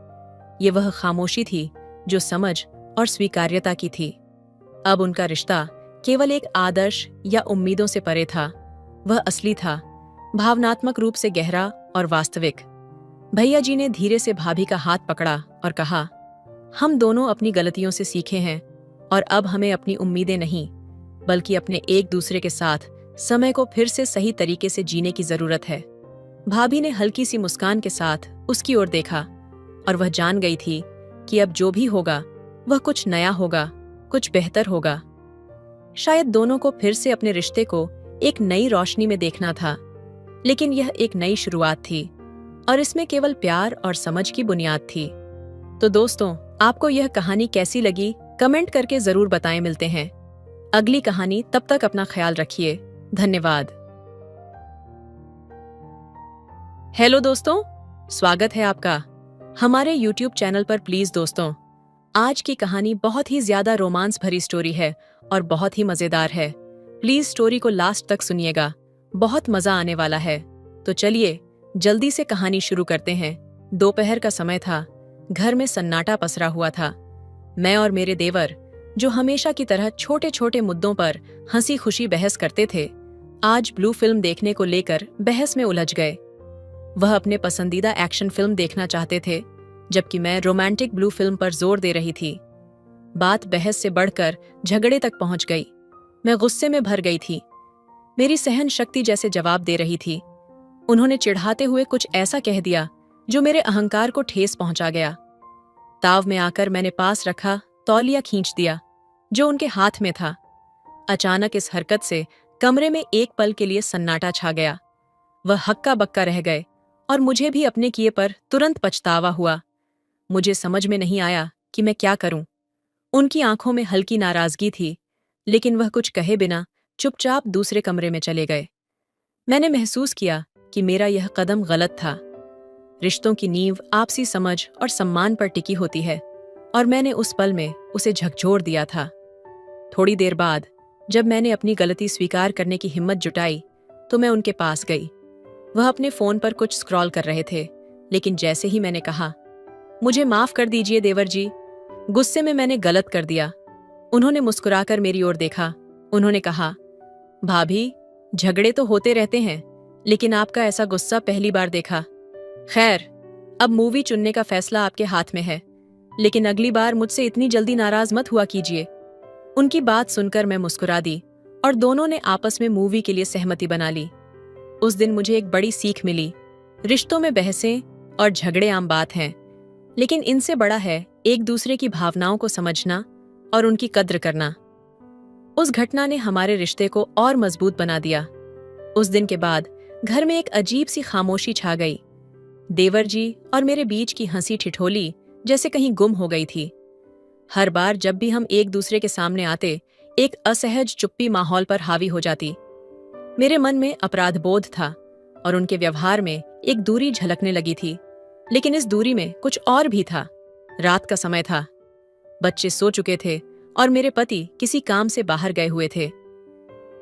Speaker 1: ये वह खामोशी थी जो समझ और स्वीकार्यता की थी। अब उनका रिश्ता केवल एक आदर्श या उम्मीदों से परे था। वह असली था, भावनात्मक रूप से गहरा और वास्तविक। भैया जी ने धीरे से भाभी का हाथ पकड़ा और कहा, हम दोनों अपनी गलतियों से सीखे हैं और अब हमें अपनी उम्मीदें नहीं, बल्कि अपने एक दूसरे के साथ समय को फिर से सही तरीके से जीने की जरूरत है। भाभी ने हल्की सी मुस्कान के साथ उसकी ओर देखा और वह जान गई थी कि अब जो भी होगा वह कुछ नया होगा, कुछ बेहतर होगा। शायद दोनों को फिर से अपने रिश्ते को एक नई रोशनी में देखना था, लेकिन यह एक नई शुरुआत थी और इसमें केवल प्यार और समझ की बुनियाद थी। तो दोस्तों, आपको यह कहानी कैसी लगी कमेंट करके जरूर बताएं। मिलते हैं अगली कहानी, तब तक अपना ख्याल रखिए। धन्यवाद। हेलो दोस्तों, स्वागत है आपका हमारे YouTube चैनल पर। प्लीज दोस्तों, आज की कहानी बहुत ही ज्यादा रोमांस भरी स्टोरी है और बहुत ही मजेदार है। प्लीज स्टोरी को लास्ट तक सुनिएगा, बहुत मजा आने वाला है। तो चलिए जल्दी से कहानी शुरू करते हैं। दोपहर का समय था, घर में सन्नाटा पसरा हुआ था। मैं और मेरे देवर, जो हमेशा की तरह छोटे छोटे मुद्दों पर हंसी खुशी बहस करते थे, आज ब्लू फिल्म देखने को लेकर बहस में उलझ गए। वह अपने पसंदीदा एक्शन फिल्म देखना चाहते थे, जबकि मैं रोमांटिक ब्लू फिल्म पर जोर दे रही थी। बात बहस से बढ़कर झगड़े तक पहुंच गई। मैं गुस्से में भर गई थी। मेरी सहन शक्ति जैसे जवाब दे रही थी। उन्होंने चिढ़ाते हुए कुछ ऐसा कह दिया जो मेरे अहंकार को ठेस पहुंचा गया। ताव में आकर मैंने पास रखा तौलिया खींच दिया जो उनके हाथ में था। अचानक इस हरकत से कमरे में एक पल के लिए सन्नाटा छा गया। वह हक्का बक्का रह गए और मुझे भी अपने किए पर तुरंत पछतावा हुआ। मुझे समझ में नहीं आया कि मैं क्या करूं। उनकी आंखों में हल्की नाराजगी थी, लेकिन वह कुछ कहे बिना चुपचाप दूसरे कमरे में चले गए। मैंने महसूस किया कि मेरा यह कदम गलत था। रिश्तों की नींव आपसी समझ और सम्मान पर टिकी होती है, और मैंने उस पल में उसे झकझोर दिया था। थोड़ी देर बाद जब मैंने अपनी गलती स्वीकार करने की हिम्मत जुटाई तो मैं उनके पास गई। वह अपने फोन पर कुछ स्क्रॉल कर रहे थे, लेकिन जैसे ही मैंने कहा, मुझे माफ कर दीजिए देवर जी, गुस्से में मैंने गलत कर दिया, उन्होंने मुस्कुराकर मेरी ओर देखा। उन्होंने कहा, भाभी, झगड़े तो होते रहते हैं, लेकिन आपका ऐसा गुस्सा पहली बार देखा। खैर, अब मूवी चुनने का फैसला आपके हाथ में है, लेकिन अगली बार मुझसे इतनी जल्दी नाराज मत हुआ कीजिए। उनकी बात सुनकर मैं मुस्कुरा दी और दोनों ने आपस में मूवी के लिए सहमति बना ली। उस दिन मुझे एक बड़ी सीख मिली। रिश्तों में बहसें और झगड़े आम बात हैं, लेकिन इनसे बड़ा है एक दूसरे की भावनाओं को समझना और उनकी कद्र करना। उस घटना ने हमारे रिश्ते को और मजबूत बना दिया। उस दिन के बाद घर में एक अजीब सी खामोशी छा गई। देवर जी और मेरे बीच की हंसी ठिठोली जैसे कहीं गुम हो गई थी। हर बार जब भी हम एक दूसरे के सामने आते, एक असहज चुप्पी माहौल पर हावी हो जाती। मेरे मन में अपराध बोध था और उनके व्यवहार में एक दूरी झलकने लगी थी, लेकिन इस दूरी में कुछ और भी था। रात का समय था। बच्चे सो चुके थे और मेरे पति किसी काम से बाहर गए हुए थे।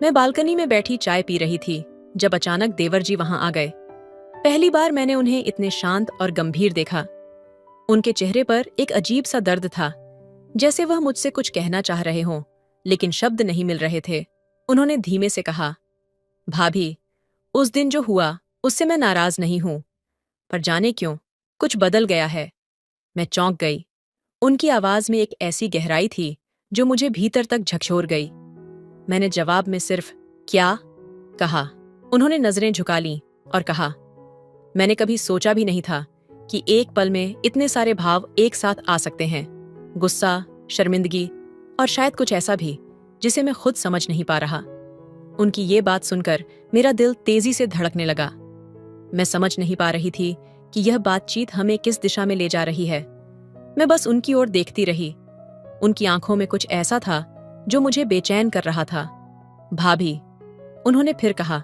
Speaker 1: मैं बालकनी में बैठी चाय पी रही थी जब अचानक देवर जी वहां आ गए। पहली बार मैंने उन्हें इतने शांत और गंभीर देखा। उनके चेहरे पर एक अजीब सा दर्द था, जैसे वह मुझसे कुछ कहना चाह रहे हों, लेकिन शब्द नहीं मिल रहे थे। उन्होंने धीमे से कहा, भाभी, उस दिन जो हुआ उससे मैं नाराज नहीं हूं, पर जाने क्यों कुछ बदल गया है। मैं चौंक गई। उनकी आवाज में एक ऐसी गहराई थी जो मुझे भीतर तक झकझोर गई। मैंने जवाब में सिर्फ क्या कहा। उन्होंने नजरें झुका लीं और कहा, मैंने कभी सोचा भी नहीं था कि एक पल में इतने सारे भाव एक साथ आ सकते हैं। गुस्सा, शर्मिंदगी और शायद कुछ ऐसा भी जिसे मैं खुद समझ नहीं पा रहा। उनकी ये बात सुनकर मेरा दिल तेजी से धड़कने लगा। मैं समझ नहीं पा रही थी कि यह बातचीत हमें किस दिशा में ले जा रही है। मैं बस उनकी ओर देखती रही। उनकी आंखों में कुछ ऐसा था जो मुझे बेचैन कर रहा था। भाभी, उन्होंने फिर कहा,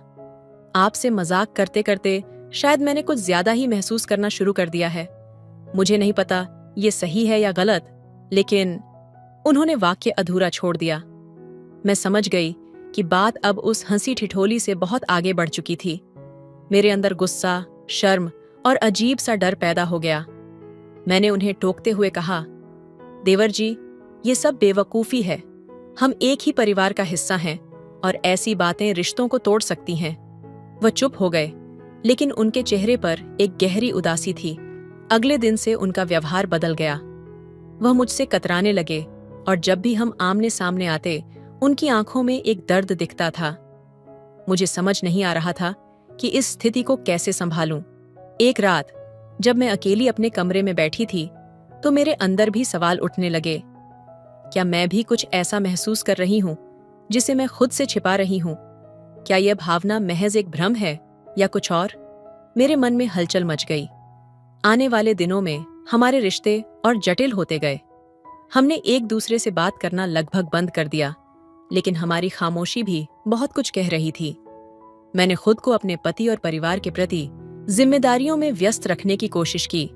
Speaker 1: आपसे मजाक करते करते शायद मैंने कुछ ज्यादा ही महसूस करना शुरू कर दिया है। मुझे नहीं पता ये सही है या गलत, लेकिन उन्होंने वाक्य अधूरा छोड़ दिया। मैं समझ गई कि बात अब उस हंसी ठिठोली से बहुत आगे बढ़ चुकी थी। मेरे अंदर गुस्सा, शर्म और अजीब सा डर पैदा हो गया। मैंने उन्हें टोकते हुए कहा, देवर जी, ये सब बेवकूफी है। हम एक ही परिवार का हिस्सा हैं और ऐसी बातें रिश्तों को तोड़ सकती हैं। वह चुप हो गए, लेकिन उनके चेहरे पर एक गहरी उदासी थी। अगले दिन से उनका व्यवहार बदल गया। वह मुझसे कतराने लगे और जब भी हम आमने सामने आते, उनकी आंखों में एक दर्द दिखता था। मुझे समझ नहीं आ रहा था कि इस स्थिति को कैसे संभालूं। एक रात जब मैं अकेली अपने कमरे में बैठी थी, तो मेरे अंदर भी सवाल उठने लगे। क्या मैं भी कुछ ऐसा महसूस कर रही हूं जिसे मैं खुद से छिपा रही हूं? क्या यह भावना महज एक भ्रम है या कुछ और? मेरे मन में हलचल मच गई। आने वाले दिनों में हमारे रिश्ते और जटिल होते गए। हमने एक दूसरे से बात करना लगभग बंद कर दिया, लेकिन हमारी खामोशी भी बहुत कुछ कह रही थी। मैंने खुद को अपने पति और परिवार के प्रति जिम्मेदारियों में व्यस्त रखने की कोशिश की,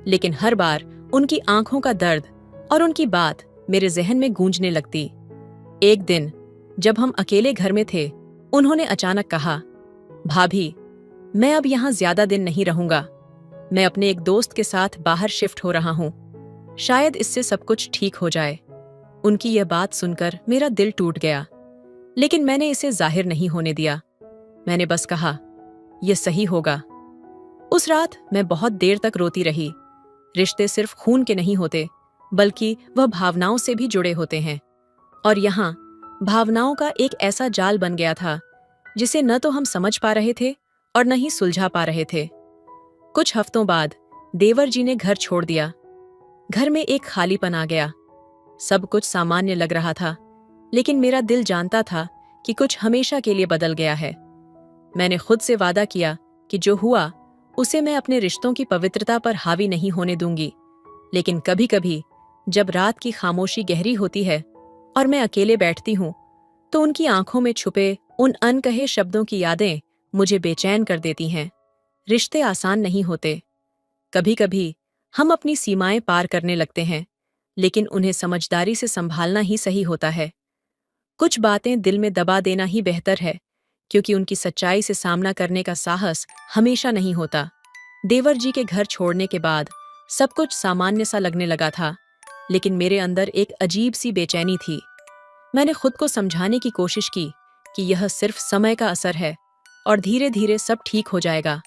Speaker 1: लेकिन हर बार उनकी आंखों का दर्द और उनकी बात मेरे जहन में गूंजने लगती। एक दिन जब हम अकेले घर में थे, उन्होंने अचानक कहा, भाभी, मैं अब यहाँ ज्यादा दिन नहीं रहूंगा। मैं अपने एक दोस्त के साथ बाहर शिफ्ट हो रहा हूँ। शायद इससे सब कुछ ठीक हो जाए। उनकी यह बात सुनकर मेरा दिल टूट गया, लेकिन मैंने इसे जाहिर नहीं होने दिया। मैंने बस कहा, यह सही होगा। उस रात मैं बहुत देर तक रोती रही। रिश्ते सिर्फ खून के नहीं होते, बल्कि वह भावनाओं से भी जुड़े होते हैं। और यहाँ भावनाओं का एक ऐसा जाल बन गया था जिसे न तो हम समझ पा रहे थे और न ही सुलझा पा रहे थे। कुछ हफ्तों बाद देवर जी ने घर छोड़ दिया। घर में एक खालीपन आ गया। सब कुछ सामान्य लग रहा था, लेकिन मेरा दिल जानता था कि कुछ हमेशा के लिए बदल गया है। मैंने खुद से वादा किया कि जो हुआ उसे मैं अपने रिश्तों की पवित्रता पर हावी नहीं होने दूंगी। लेकिन कभी कभी जब रात की खामोशी गहरी होती है और मैं अकेले बैठती हूँ, तो उनकी आंखों में छुपे उन अनकहे शब्दों की यादें मुझे बेचैन कर देती हैं। रिश्ते आसान नहीं होते। कभी कभी हम अपनी सीमाएं पार करने लगते हैं, लेकिन उन्हें समझदारी से संभालना ही सही होता है। कुछ बातें दिल में दबा देना ही बेहतर है, क्योंकि उनकी सच्चाई से सामना करने का साहस हमेशा नहीं होता। देवर जी के घर छोड़ने के बाद सब कुछ सामान्य सा लगने लगा था, लेकिन मेरे अंदर एक अजीब सी बेचैनी थी। मैंने खुद को समझाने की कोशिश की कि यह सिर्फ समय का असर है और धीरे धीरे सब ठीक हो जाएगा।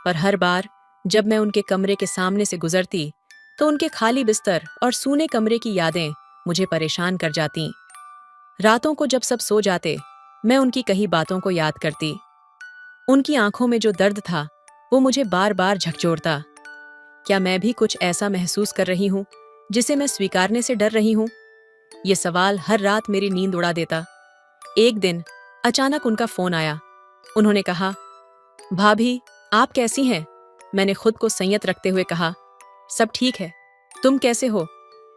Speaker 1: पर हर बार जब मैं उनके कमरे के सामने से गुजरती, तो उनके खाली बिस्तर और सूने कमरे की यादें मुझे परेशान कर जाती। रातों को जब सब सो जाते, मैं उनकी कही बातों को याद करती। उनकी आंखों में जो दर्द था वो मुझे बार बार झकझोरता। क्या मैं भी कुछ ऐसा महसूस कर रही हूँ जिसे मैं स्वीकारने से डर रही हूँ? ये सवाल हर रात मेरी नींद उड़ा देता। एक दिन अचानक उनका फोन आया। उन्होंने कहा, भाभी, आप कैसी हैं? मैंने खुद को संयत रखते हुए कहा, सब ठीक है। तुम कैसे हो?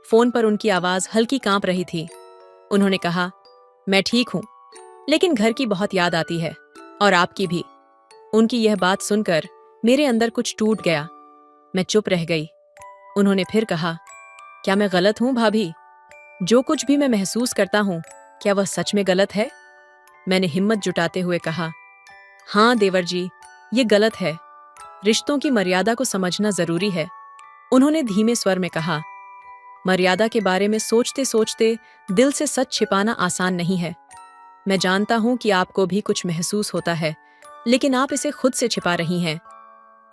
Speaker 1: फोन पर उनकी आवाज हल्की कांप रही थी। उन्होंने कहा, मैं ठीक हूं, लेकिन घर की बहुत याद आती है और आपकी भी। उनकी यह बात सुनकर मेरे अंदर कुछ टूट गया। मैं चुप रह गई। उन्होंने फिर कहा, क्या मैं गलत हूँ भाभी? जो कुछ भी मैं महसूस करता हूँ, क्या वह सच में गलत है? मैंने हिम्मत जुटाते हुए कहा। हाँ देवर जी, ये गलत है। रिश्तों की मर्यादा को समझना जरूरी है। उन्होंने धीमे स्वर में कहा। मर्यादा के बारे में सोचते सोचते दिल से सच छिपाना आसान नहीं है। मैं जानता हूं कि आपको भी कुछ महसूस होता है, लेकिन आप इसे खुद से छिपा रही हैं।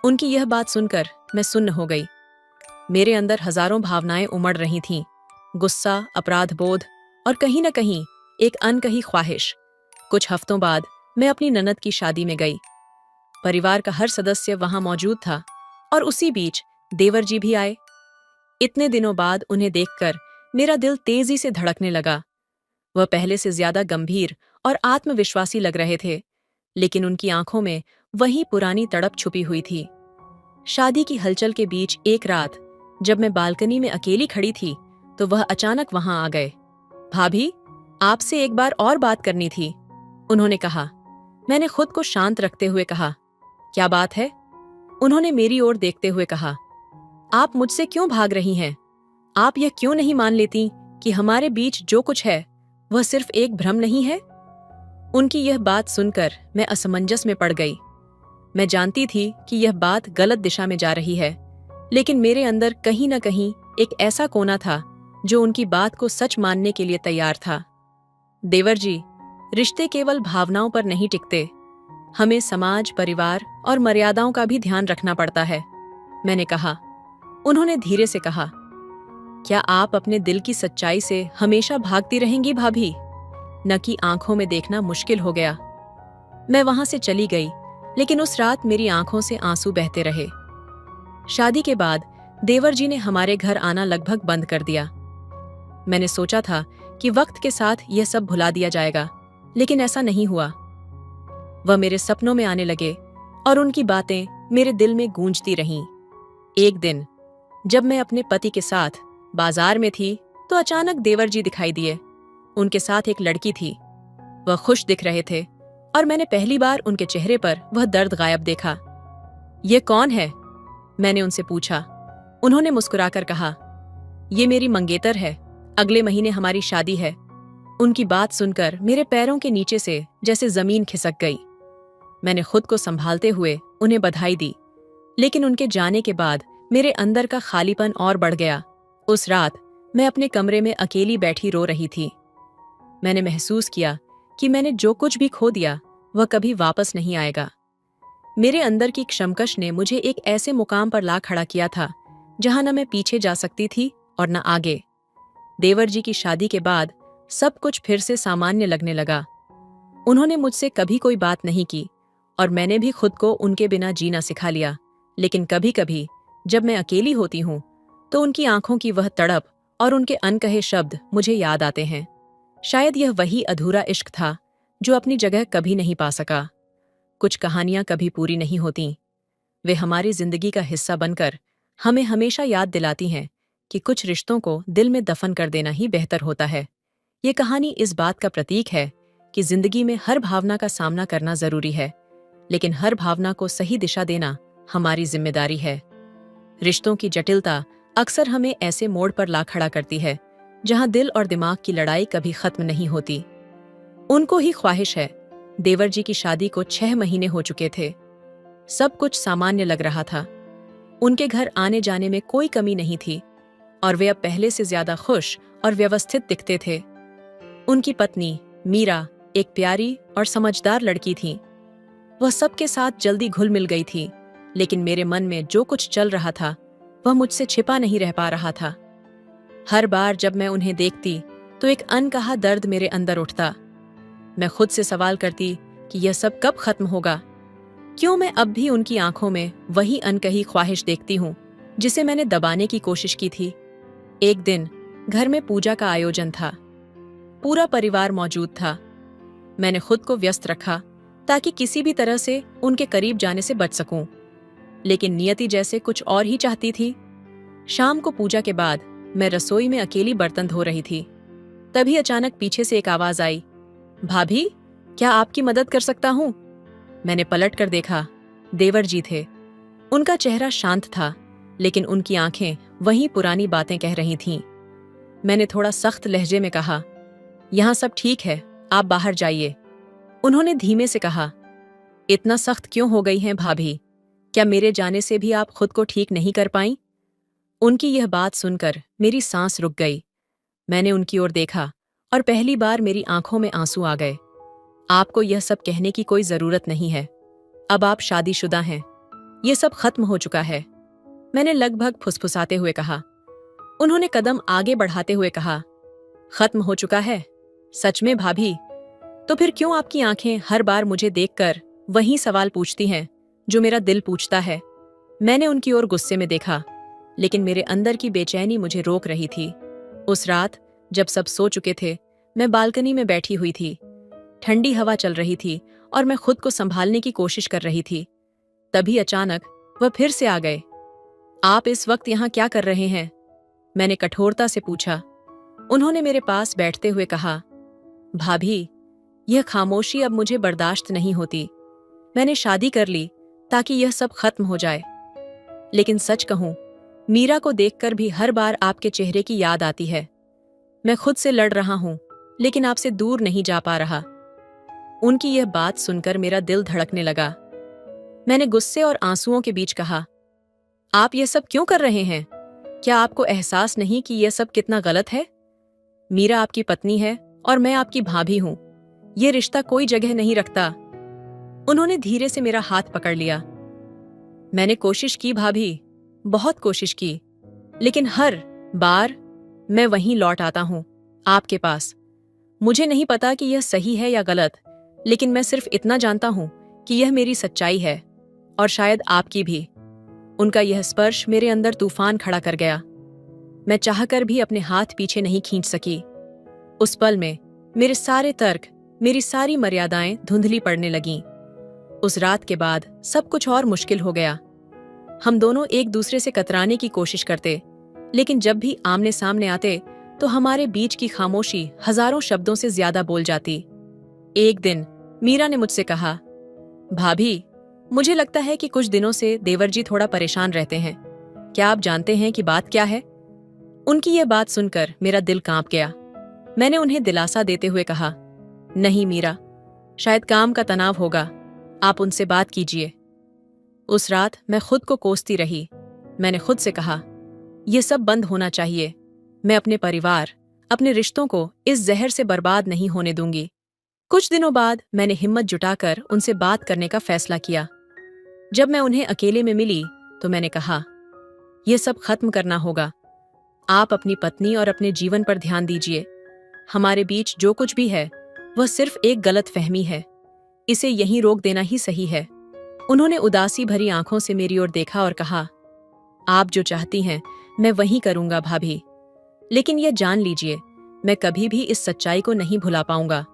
Speaker 1: उनकी यह बात सुनकर मैं सुन्न हो गई। मेरे अंदर हजारों भावनाएं उमड़ रही थीं। गुस्सा, अपराध बोध और कहीं न कहीं एक अनकही ख्वाहिश। कुछ हफ्तों बाद मैं अपनी ननद की शादी में गई। परिवार का हर सदस्य वहां मौजूद था और उसी बीच देवर जी भी आए। इतने दिनों बाद उन्हें देखकर मेरा दिल तेजी से धड़कने लगा। वह पहले से ज्यादा गंभीर और आत्मविश्वासी लग रहे थे, लेकिन उनकी आंखों में वही पुरानी तड़प छुपी हुई थी। शादी की हलचल के बीच एक रात जब मैं बालकनी में अकेली खड़ी थी, तो वह अचानक वहां आ गए। भाभी, आपसे एक बार और बात करनी थी, उन्होंने कहा। मैंने खुद को शांत रखते हुए कहा, क्या बात है? उन्होंने मेरी ओर देखते हुए कहा, आप मुझसे क्यों भाग रही हैं? आप यह क्यों नहीं मान लेती कि हमारे बीच जो कुछ है वह सिर्फ एक भ्रम नहीं है? उनकी यह बात सुनकर मैं असमंजस में पड़ गई। मैं जानती थी कि यह बात गलत दिशा में जा रही है, लेकिन मेरे अंदर कहीं न कहीं एक ऐसा कोना था जो उनकी बात को सच मानने के लिए तैयार था। देवर जी, रिश्ते केवल भावनाओं पर नहीं टिकते। हमें समाज, परिवार और मर्यादाओं का भी ध्यान रखना पड़ता है, मैंने कहा। उन्होंने धीरे से कहा, क्या आप अपने दिल की सच्चाई से हमेशा भागती रहेंगी भाभी? न कि आंखों में देखना मुश्किल हो गया। मैं वहां से चली गई, लेकिन उस रात मेरी आंखों से आंसू बहते रहे। शादी के बाद देवर जी ने हमारे घर आना लगभग बंद कर दिया। मैंने सोचा था कि वक्त के साथ यह सब भुला दिया जाएगा, लेकिन ऐसा नहीं हुआ। वह मेरे सपनों में आने लगे और उनकी बातें मेरे दिल में गूंजती रहीं। एक दिन जब मैं अपने पति के साथ बाजार में थी, तो अचानक देवर जी दिखाई दिए। उनके साथ एक लड़की थी। वह खुश दिख रहे थे और मैंने पहली बार उनके चेहरे पर वह दर्द गायब देखा। ये कौन है? मैंने उनसे पूछा। उन्होंने मुस्कुराकर कहा, ये मेरी मंगेतर है, अगले महीने हमारी शादी है। उनकी बात सुनकर मेरे पैरों के नीचे से जैसे जमीन खिसक गई। मैंने खुद को संभालते हुए उन्हें बधाई दी, लेकिन उनके जाने के बाद मेरे अंदर का खालीपन और बढ़ गया। उस रात मैं अपने कमरे में अकेली बैठी रो रही थी। मैंने महसूस किया कि मैंने जो कुछ भी खो दिया वह कभी वापस नहीं आएगा। मेरे अंदर की क्षमकश ने मुझे एक ऐसे मुकाम पर ला खड़ा किया था जहां न मैं पीछे जा सकती थी और न आगे। देवर जी की शादी के बाद सब कुछ फिर से सामान्य लगने लगा। उन्होंने मुझसे कभी कोई बात नहीं की और मैंने भी खुद को उनके बिना जीना सिखा लिया। लेकिन कभी कभी जब मैं अकेली होती हूँ, तो उनकी आंखों की वह तड़प और उनके अनकहे शब्द मुझे याद आते हैं। शायद यह वही अधूरा इश्क था जो अपनी जगह कभी नहीं पा सका। कुछ कहानियां कभी पूरी नहीं होतीं। वे हमारी जिंदगी का हिस्सा बनकर हमें हमेशा याद दिलाती हैं कि कुछ रिश्तों को दिल में दफन कर देना ही बेहतर होता है। ये कहानी इस बात का प्रतीक है कि जिंदगी में हर भावना का सामना करना जरूरी है, लेकिन हर भावना को सही दिशा देना हमारी जिम्मेदारी है। रिश्तों की जटिलता अक्सर हमें ऐसे मोड़ पर ला खड़ा करती है जहां दिल और दिमाग की लड़ाई कभी खत्म नहीं होती। उनको ही ख्वाहिश है। देवर जी की शादी को 6 महीने हो चुके थे। सब कुछ सामान्य लग रहा था। उनके घर आने जाने में कोई कमी नहीं थी और वे अब पहले से ज्यादा खुश और व्यवस्थित दिखते थे। उनकी पत्नी मीरा एक प्यारी और समझदार लड़की थी। वह सबके साथ जल्दी घुल मिल गई थी, लेकिन मेरे मन में जो कुछ चल रहा था वह मुझसे छिपा नहीं रह पा रहा था। हर बार जब मैं उन्हें देखती तो एक अनकहा दर्द मेरे अंदर उठता। मैं खुद से सवाल करती कि यह सब कब खत्म होगा। क्यों मैं अब भी उनकी आंखों में वही अनकही ख्वाहिश देखती हूँ जिसे मैंने दबाने की कोशिश की थी। एक दिन घर में पूजा का आयोजन था। पूरा परिवार मौजूद था। मैंने खुद को व्यस्त रखा ताकि किसी भी तरह से उनके करीब जाने से बच सकूं, लेकिन नियति जैसे कुछ और ही चाहती थी। शाम को पूजा के बाद मैं रसोई में अकेली बर्तन धो रही थी। तभी अचानक पीछे से एक आवाज आई, भाभी, क्या आपकी मदद कर सकता हूं? मैंने पलट कर देखा। देवर जी थे। उनका चेहरा शांत था, लेकिन उनकी आंखें वहीं पुरानी बातें कह रही थीं। मैंने थोड़ा सख्त लहजे में कहा, यहाँ सब ठीक है, आप बाहर जाइए। उन्होंने धीमे से कहा, इतना सख्त क्यों हो गई हैं भाभी? क्या मेरे जाने से भी आप खुद को ठीक नहीं कर पाईं? उनकी यह बात सुनकर मेरी सांस रुक गई। मैंने उनकी ओर देखा और पहली बार मेरी आंखों में आंसू आ गए। आपको यह सब कहने की कोई जरूरत नहीं है। अब आप शादीशुदा हैं। ये सब खत्म हो चुका है, मैंने लगभग फुसफुसाते हुए कहा। उन्होंने कदम आगे बढ़ाते हुए कहा, खत्म हो चुका है? सच में भाभी? तो फिर क्यों आपकी आंखें हर बार मुझे देखकर वही सवाल पूछती हैं जो मेरा दिल पूछता है? मैंने उनकी ओर गुस्से में देखा, लेकिन मेरे अंदर की बेचैनी मुझे रोक रही थी। उस रात जब सब सो चुके थे, मैं बालकनी में बैठी हुई थी। ठंडी हवा चल रही थी और मैं खुद को संभालने की कोशिश कर रही थी। तभी अचानक वह फिर से आ गए। आप इस वक्त यहाँ क्या कर रहे हैं? मैंने कठोरता से पूछा। उन्होंने मेरे पास बैठते हुए कहा, भाभी, यह खामोशी अब मुझे बर्दाश्त नहीं होती। मैंने शादी कर ली ताकि यह सब खत्म हो जाए, लेकिन सच कहूं, मीरा को देखकर भी हर बार आपके चेहरे की याद आती है। मैं खुद से लड़ रहा हूं, लेकिन आपसे दूर नहीं जा पा रहा। उनकी यह बात सुनकर मेरा दिल धड़कने लगा। मैंने गुस्से और आंसुओं के बीच कहा, आप यह सब क्यों कर रहे हैं? क्या आपको एहसास नहीं कि यह सब कितना गलत है? मीरा आपकी पत्नी है और मैं आपकी भाभी हूं। यह रिश्ता कोई जगह नहीं रखता। उन्होंने धीरे से मेरा हाथ पकड़ लिया। मैंने कोशिश की भाभी, बहुत कोशिश की, लेकिन हर बार मैं वहीं लौट आता हूं, आपके पास। मुझे नहीं पता कि यह सही है या गलत, लेकिन मैं सिर्फ इतना जानता हूं कि यह मेरी सच्चाई है और शायद आपकी भी। उनका यह स्पर्श मेरे अंदर तूफान खड़ा कर गया। मैं चाहकर भी अपने हाथ पीछे नहीं खींच सकी। उस पल में मेरे सारे तर्क, मेरी सारी मर्यादाएं धुंधली पड़ने लगीं। उस रात के बाद सब कुछ और मुश्किल हो गया। हम दोनों एक दूसरे से कतराने की कोशिश करते, लेकिन जब भी आमने सामने आते तो हमारे बीच की खामोशी हजारों शब्दों से ज्यादा बोल जाती। एक दिन मीरा ने मुझसे कहा, भाभी, मुझे लगता है कि कुछ दिनों से देवर जी थोड़ा परेशान रहते हैं। क्या आप जानते हैं कि बात क्या है? उनकी यह बात सुनकर मेरा दिल कांप गया। मैंने उन्हें दिलासा देते हुए कहा, नहीं मीरा, शायद काम का तनाव होगा, आप उनसे बात कीजिए। उस रात मैं खुद को कोसती रही। मैंने खुद से कहा, यह सब बंद होना चाहिए। मैं अपने परिवार, अपने रिश्तों को इस जहर से बर्बाद नहीं होने दूंगी। कुछ दिनों बाद मैंने हिम्मत जुटाकर उनसे बात करने का फैसला किया। जब मैं उन्हें अकेले में मिली तो मैंने कहा, यह सब खत्म करना होगा। आप अपनी पत्नी और अपने जीवन पर ध्यान दीजिए। हमारे बीच जो कुछ भी है वह सिर्फ एक गलत फहमी है। इसे यहीं रोक देना ही सही है। उन्होंने उदासी भरी आंखों से मेरी ओर देखा और कहा, आप जो चाहती हैं मैं वही करूंगा भाभी, लेकिन यह जान लीजिए, मैं कभी भी इस सच्चाई को नहीं भुला पाऊंगा।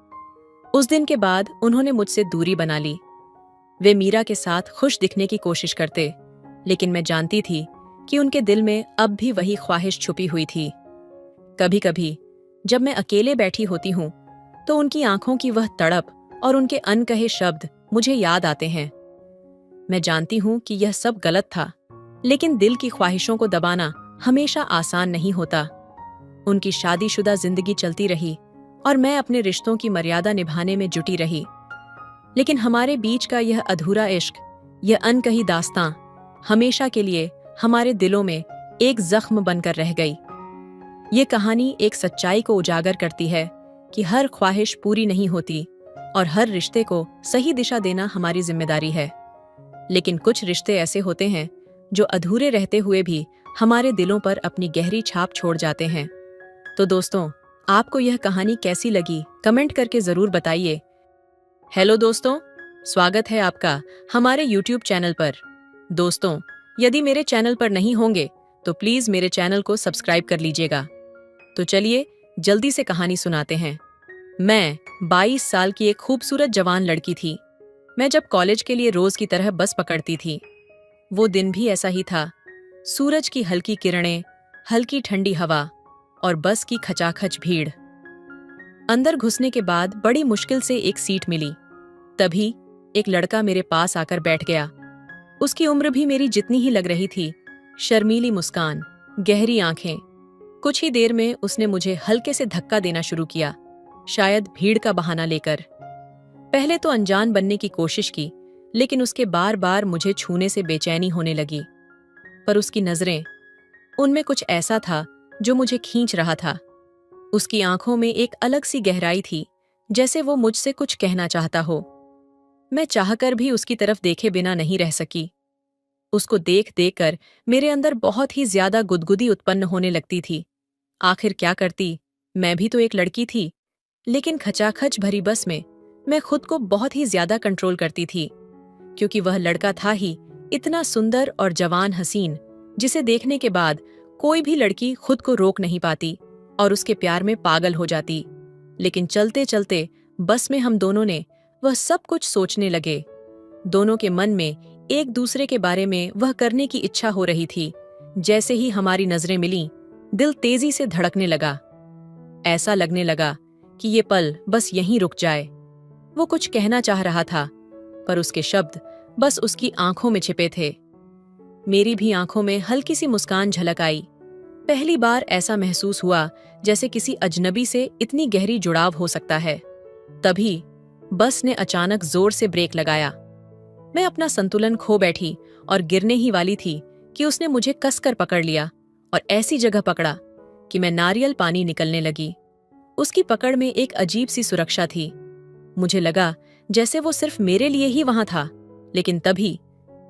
Speaker 1: उस दिन के बाद उन्होंने मुझसे दूरी बना ली। वे मीरा के साथ खुश दिखने की कोशिश करते, लेकिन मैं जानती थी कि उनके दिल में अब भी वही ख्वाहिश छुपी हुई थी। कभी कभी जब मैं अकेले बैठी होती हूँ तो उनकी आंखों की वह तड़प और उनके अनकहे शब्द मुझे याद आते हैं। मैं जानती हूँ कि यह सब गलत था, लेकिन दिल की ख्वाहिशों को दबाना हमेशा आसान नहीं होता। उनकी शादीशुदा जिंदगी चलती रही और मैं अपने रिश्तों की मर्यादा निभाने में जुटी रही, लेकिन हमारे बीच का यह अधूरा इश्क, यह अनकही दास्तां हमेशा के लिए हमारे दिलों में एक जख्म बनकर रह गई। ये कहानी एक सच्चाई को उजागर करती है कि हर ख्वाहिश पूरी नहीं होती और हर रिश्ते को सही दिशा देना हमारी जिम्मेदारी है। लेकिन कुछ रिश्ते ऐसे होते हैं जो अधूरे रहते हुए भी हमारे दिलों पर अपनी गहरी छाप छोड़ जाते हैं। तो दोस्तों, आपको यह कहानी कैसी लगी कमेंट करके जरूर बताइए। हेलो दोस्तों, स्वागत है आपका हमारे YouTube चैनल पर। दोस्तों, यदि मेरे चैनल पर नहीं होंगे तो प्लीज मेरे चैनल को सब्सक्राइब कर लीजिएगा। तो चलिए जल्दी से कहानी सुनाते हैं। मैं 22 साल की एक खूबसूरत जवान लड़की थी। मैं जब कॉलेज के लिए रोज की तरह बस पकड़ती थी, वो दिन भी ऐसा ही था। सूरज की हल्की किरणें, हल्की ठंडी हवा और बस की खचाखच भीड़। अंदर घुसने के बाद बड़ी मुश्किल से एक सीट मिली। तभी एक लड़का मेरे पास आकर बैठ गया। उसकी उम्र भी मेरी जितनी ही लग रही थी। शर्मीली मुस्कान, गहरी आंखें। कुछ ही देर में उसने मुझे हल्के से धक्का देना शुरू किया, शायद भीड़ का बहाना लेकर। पहले तो अनजान बनने की कोशिश की, लेकिन उसके बार बार मुझे छूने से बेचैनी होने लगी। पर उसकी नजरें, उनमें कुछ ऐसा था जो मुझे खींच रहा था। उसकी आंखों में एक अलग सी गहराई थी, जैसे वो मुझसे कुछ कहना चाहता हो। मैं चाहकर भी उसकी तरफ देखे बिना नहीं रह सकी। उसको देख देख कर मेरे अंदर बहुत ही ज्यादा गुदगुदी उत्पन्न होने लगती थी। आखिर क्या करती, मैं भी तो एक लड़की थी। लेकिन खचाखच भरी बस में मैं खुद को बहुत ही ज्यादा कंट्रोल करती थी, क्योंकि वह लड़का था ही इतना सुंदर और जवान हसीन, जिसे देखने के बाद कोई भी लड़की खुद को रोक नहीं पाती और उसके प्यार में पागल हो जाती। लेकिन चलते चलते बस में हम दोनों ने वह सब कुछ सोचने लगे। दोनों के मन में एक दूसरे के बारे में वह करने की इच्छा हो रही थी। जैसे ही हमारी नजरें मिलीं, दिल तेजी से धड़कने लगा। ऐसा लगने लगा कि ये पल बस यहीं रुक जाए। वो कुछ कहना चाह रहा था, पर उसके शब्द बस उसकी आंखों में छिपे थे। मेरी भी आंखों में हल्की सी मुस्कान झलक आई। पहली बार ऐसा महसूस हुआ जैसे किसी अजनबी से इतनी गहरी जुड़ाव हो सकता है। तभी बस ने अचानक जोर से ब्रेक लगाया। मैं अपना संतुलन खो बैठी और गिरने ही वाली थी कि उसने मुझे कसकर पकड़ लिया और ऐसी जगह पकड़ा कि मैं नारियल पानी निकलने लगी। उसकी पकड़ में एक अजीब सी सुरक्षा थी। मुझे लगा जैसे वो सिर्फ मेरे लिए ही वहां था। लेकिन तभी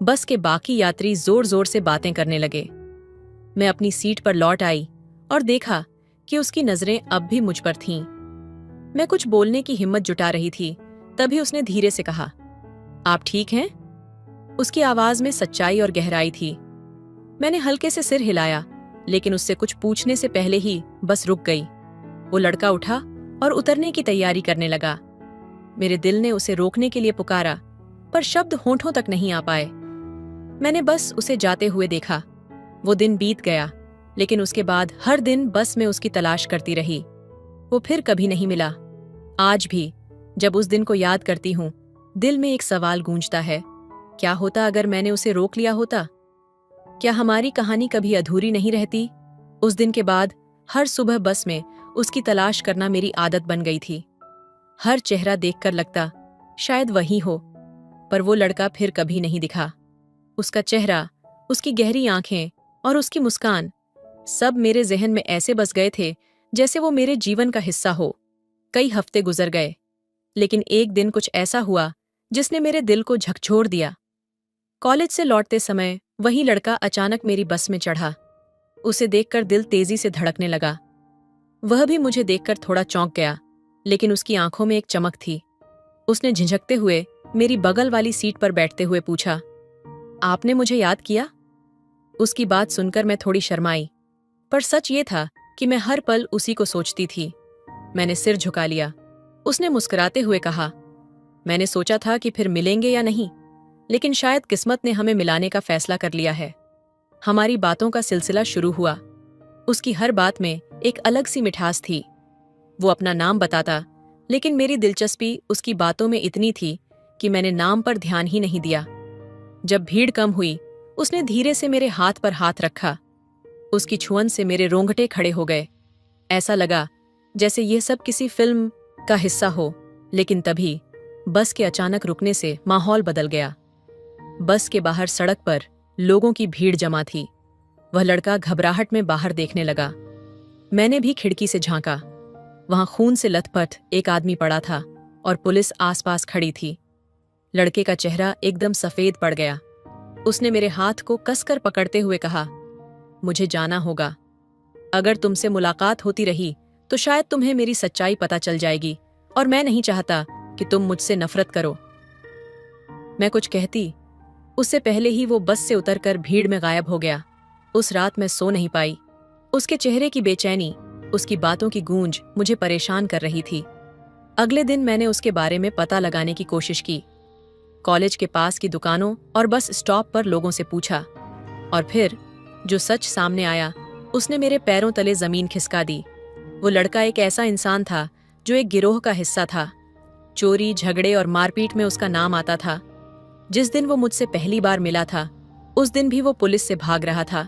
Speaker 1: बस के बाकी यात्री जोर जोर से बातें करने लगे। मैं अपनी सीट पर लौट आई और देखा कि उसकी नजरें अब भी मुझ पर थीं। मैं कुछ बोलने की हिम्मत जुटा रही थी, तभी उसने धीरे से कहा, आप ठीक हैं? उसकी आवाज में सच्चाई और गहराई थी। मैंने हल्के से सिर हिलाया, लेकिन उससे कुछ पूछने से पहले ही बस रुक गई। वो लड़का उठा और उतरने की तैयारी करने लगा। मेरे दिल ने उसे रोकने के लिए पुकारा, पर शब्द होंठों तक नहीं आ पाए। मैंने बस उसे जाते हुए देखा। वो दिन बीत गया, लेकिन उसके बाद हर दिन बस में उसकी तलाश करती रही। वो फिर कभी नहीं मिला। आज भी जब उस दिन को याद करती हूँ, दिल में एक सवाल गूंजता है, क्या होता अगर मैंने उसे रोक लिया होता? क्या हमारी कहानी कभी अधूरी नहीं रहती? उस दिन के बाद हर सुबह बस में उसकी तलाश करना मेरी आदत बन गई थी। हर चेहरा देखकर लगता शायद वही हो, पर वो लड़का फिर कभी नहीं दिखा। उसका चेहरा, उसकी गहरी आंखें और उसकी मुस्कान, सब मेरे जहन में ऐसे बस गए थे जैसे वो मेरे जीवन का हिस्सा हो। कई हफ्ते गुजर गए, लेकिन एक दिन कुछ ऐसा हुआ जिसने मेरे दिल को झकझोर दिया। कॉलेज से लौटते समय वही लड़का अचानक मेरी बस में चढ़ा। उसे देखकर दिल तेजी से धड़कने लगा। वह भी मुझे देखकर थोड़ा चौंक गया, लेकिन उसकी आंखों में एक चमक थी। उसने झिझकते हुए मेरी बगल वाली सीट पर बैठते हुए पूछा, आपने मुझे याद किया? उसकी बात सुनकर मैं थोड़ी शर्माई, पर सच ये था कि मैं हर पल उसी को सोचती थी। मैंने सिर झुका लिया। उसने मुस्कुराते हुए कहा, मैंने सोचा था कि फिर मिलेंगे या नहीं, लेकिन शायद किस्मत ने हमें मिलाने का फैसला कर लिया है। हमारी बातों का सिलसिला शुरू हुआ। उसकी हर बात में एक अलग सी मिठास थी। वो अपना नाम बताता, लेकिन मेरी दिलचस्पी उसकी बातों में इतनी थी कि मैंने नाम पर ध्यान ही नहीं दिया। जब भीड़ कम हुई, उसने धीरे से मेरे हाथ पर हाथ रखा। उसकी छुअन से मेरे रोंगटे खड़े हो गए। ऐसा लगा जैसे यह सब किसी फिल्म का हिस्सा हो। लेकिन तभी बस के अचानक रुकने से माहौल बदल गया। बस के बाहर सड़क पर लोगों की भीड़ जमा थी। वह लड़का घबराहट में बाहर देखने लगा। मैंने भी खिड़की से झांका। वहां खून से लथपथ एक आदमी पड़ा था और पुलिस आसपास खड़ी थी। लड़के का चेहरा एकदम सफेद पड़ गया। उसने मेरे हाथ को कसकर पकड़ते हुए कहा, मुझे जाना होगा। अगर तुमसे मुलाकात होती रही तो शायद तुम्हें मेरी सच्चाई पता चल जाएगी, और मैं नहीं चाहता कि तुम मुझसे नफरत करो। मैं कुछ कहती, उससे पहले ही वो बस से उतरकर भीड़ में गायब हो गया। उस रात मैं सो नहीं पाई। उसके चेहरे की बेचैनी, उसकी बातों की गूंज मुझे परेशान कर रही थी। अगले दिन मैंने उसके बारे में पता लगाने की कोशिश की। कॉलेज के पास की दुकानों और बस स्टॉप पर लोगों से पूछा, और फिर जो सच सामने आया उसने मेरे पैरों तले जमीन खिसका दी। वो लड़का एक ऐसा इंसान था जो एक गिरोह का हिस्सा था। चोरी, झगड़े और मारपीट में उसका नाम आता था। जिस दिन वो मुझसे पहली बार मिला था, उस दिन भी वो पुलिस से भाग रहा था।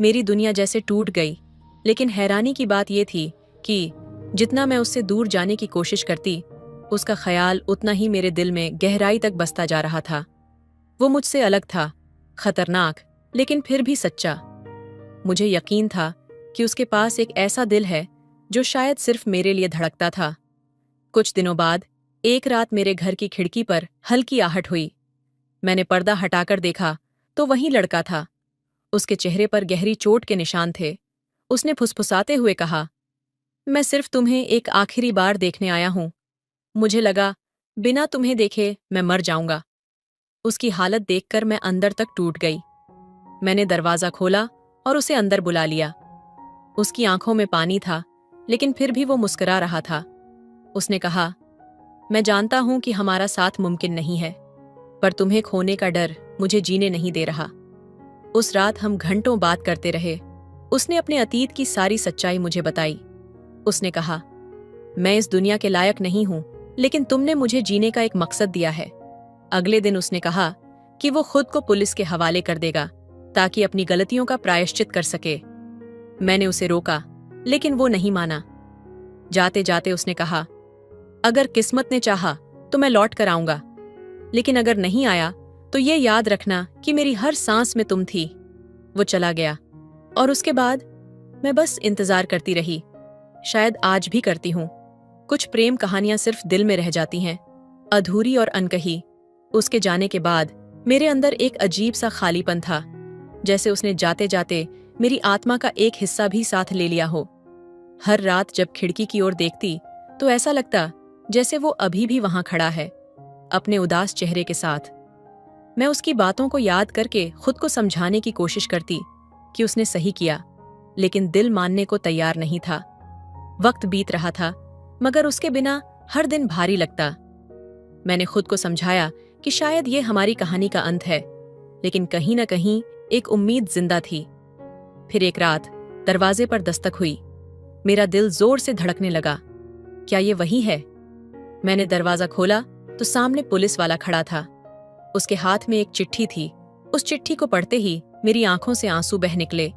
Speaker 1: मेरी दुनिया जैसे टूट गई। लेकिन हैरानी की बात यह थी कि जितना मैं उससे दूर जाने की कोशिश करती, उसका ख्याल उतना ही मेरे दिल में गहराई तक बसता जा रहा था। वो मुझसे अलग था, खतरनाक, लेकिन फिर भी सच्चा। मुझे यकीन था कि उसके पास एक ऐसा दिल है जो शायद सिर्फ मेरे लिए धड़कता था। कुछ दिनों बाद एक रात मेरे घर की खिड़की पर हल्की आहट हुई। मैंने पर्दा हटाकर देखा तो वही लड़का था। उसके चेहरे पर गहरी चोट के निशान थे। उसने फुसफुसाते हुए कहा, मैं सिर्फ तुम्हें एक आखिरी बार देखने आया हूं। मुझे लगा बिना तुम्हें देखे मैं मर जाऊंगा। उसकी हालत देखकर मैं अंदर तक टूट गई। मैंने दरवाजा खोला और उसे अंदर बुला लिया। उसकी आंखों में पानी था, लेकिन फिर भी वो मुस्कुरा रहा था। उसने कहा, मैं जानता हूं कि हमारा साथ मुमकिन नहीं है, पर तुम्हें खोने का डर मुझे जीने नहीं दे रहा। उस रात हम घंटों बात करते रहे। उसने अपने अतीत की सारी सच्चाई मुझे बताई। उसने कहा, मैं इस दुनिया के लायक नहीं हूं, लेकिन तुमने मुझे जीने का एक मकसद दिया है। अगले दिन उसने कहा कि वो खुद को पुलिस के हवाले कर देगा ताकि अपनी गलतियों का प्रायश्चित कर सके। मैंने उसे रोका, लेकिन वो नहीं माना। जाते जाते उसने कहा, अगर किस्मत ने चाहा तो मैं लौट कर आऊंगा, लेकिन अगर नहीं आया तो ये याद रखना कि मेरी हर सांस में तुम थी। वो चला गया और उसके बाद मैं बस इंतजार करती रही। शायद आज भी करती हूं। कुछ प्रेम कहानियां सिर्फ दिल में रह जाती हैं, अधूरी और अनकही। उसके जाने के बाद मेरे अंदर एक अजीब सा खालीपन था, जैसे उसने जाते जाते मेरी आत्मा का एक हिस्सा भी साथ ले लिया हो। हर रात जब खिड़की की ओर देखती तो ऐसा लगता जैसे वो अभी भी वहां खड़ा है, अपने उदास चेहरे के साथ। मैं उसकी बातों को याद करके खुद को समझाने की कोशिश करती कि उसने सही किया, लेकिन दिल मानने को तैयार नहीं था। वक्त बीत रहा था, मगर उसके बिना हर दिन भारी लगता। मैंने खुद को समझाया कि शायद ये हमारी कहानी का अंत है, लेकिन कहीं न कहीं एक उम्मीद जिंदा थी। फिर एक रात दरवाजे पर दस्तक हुई। मेरा दिल जोर से धड़कने लगा। क्या ये वही है? मैंने दरवाजा खोला तो सामने पुलिस वाला खड़ा था। उसके हाथ में एक चिट्ठी थी। उस चिट्ठी को पढ़ते ही मेरी आंखों से आंसू बह निकले।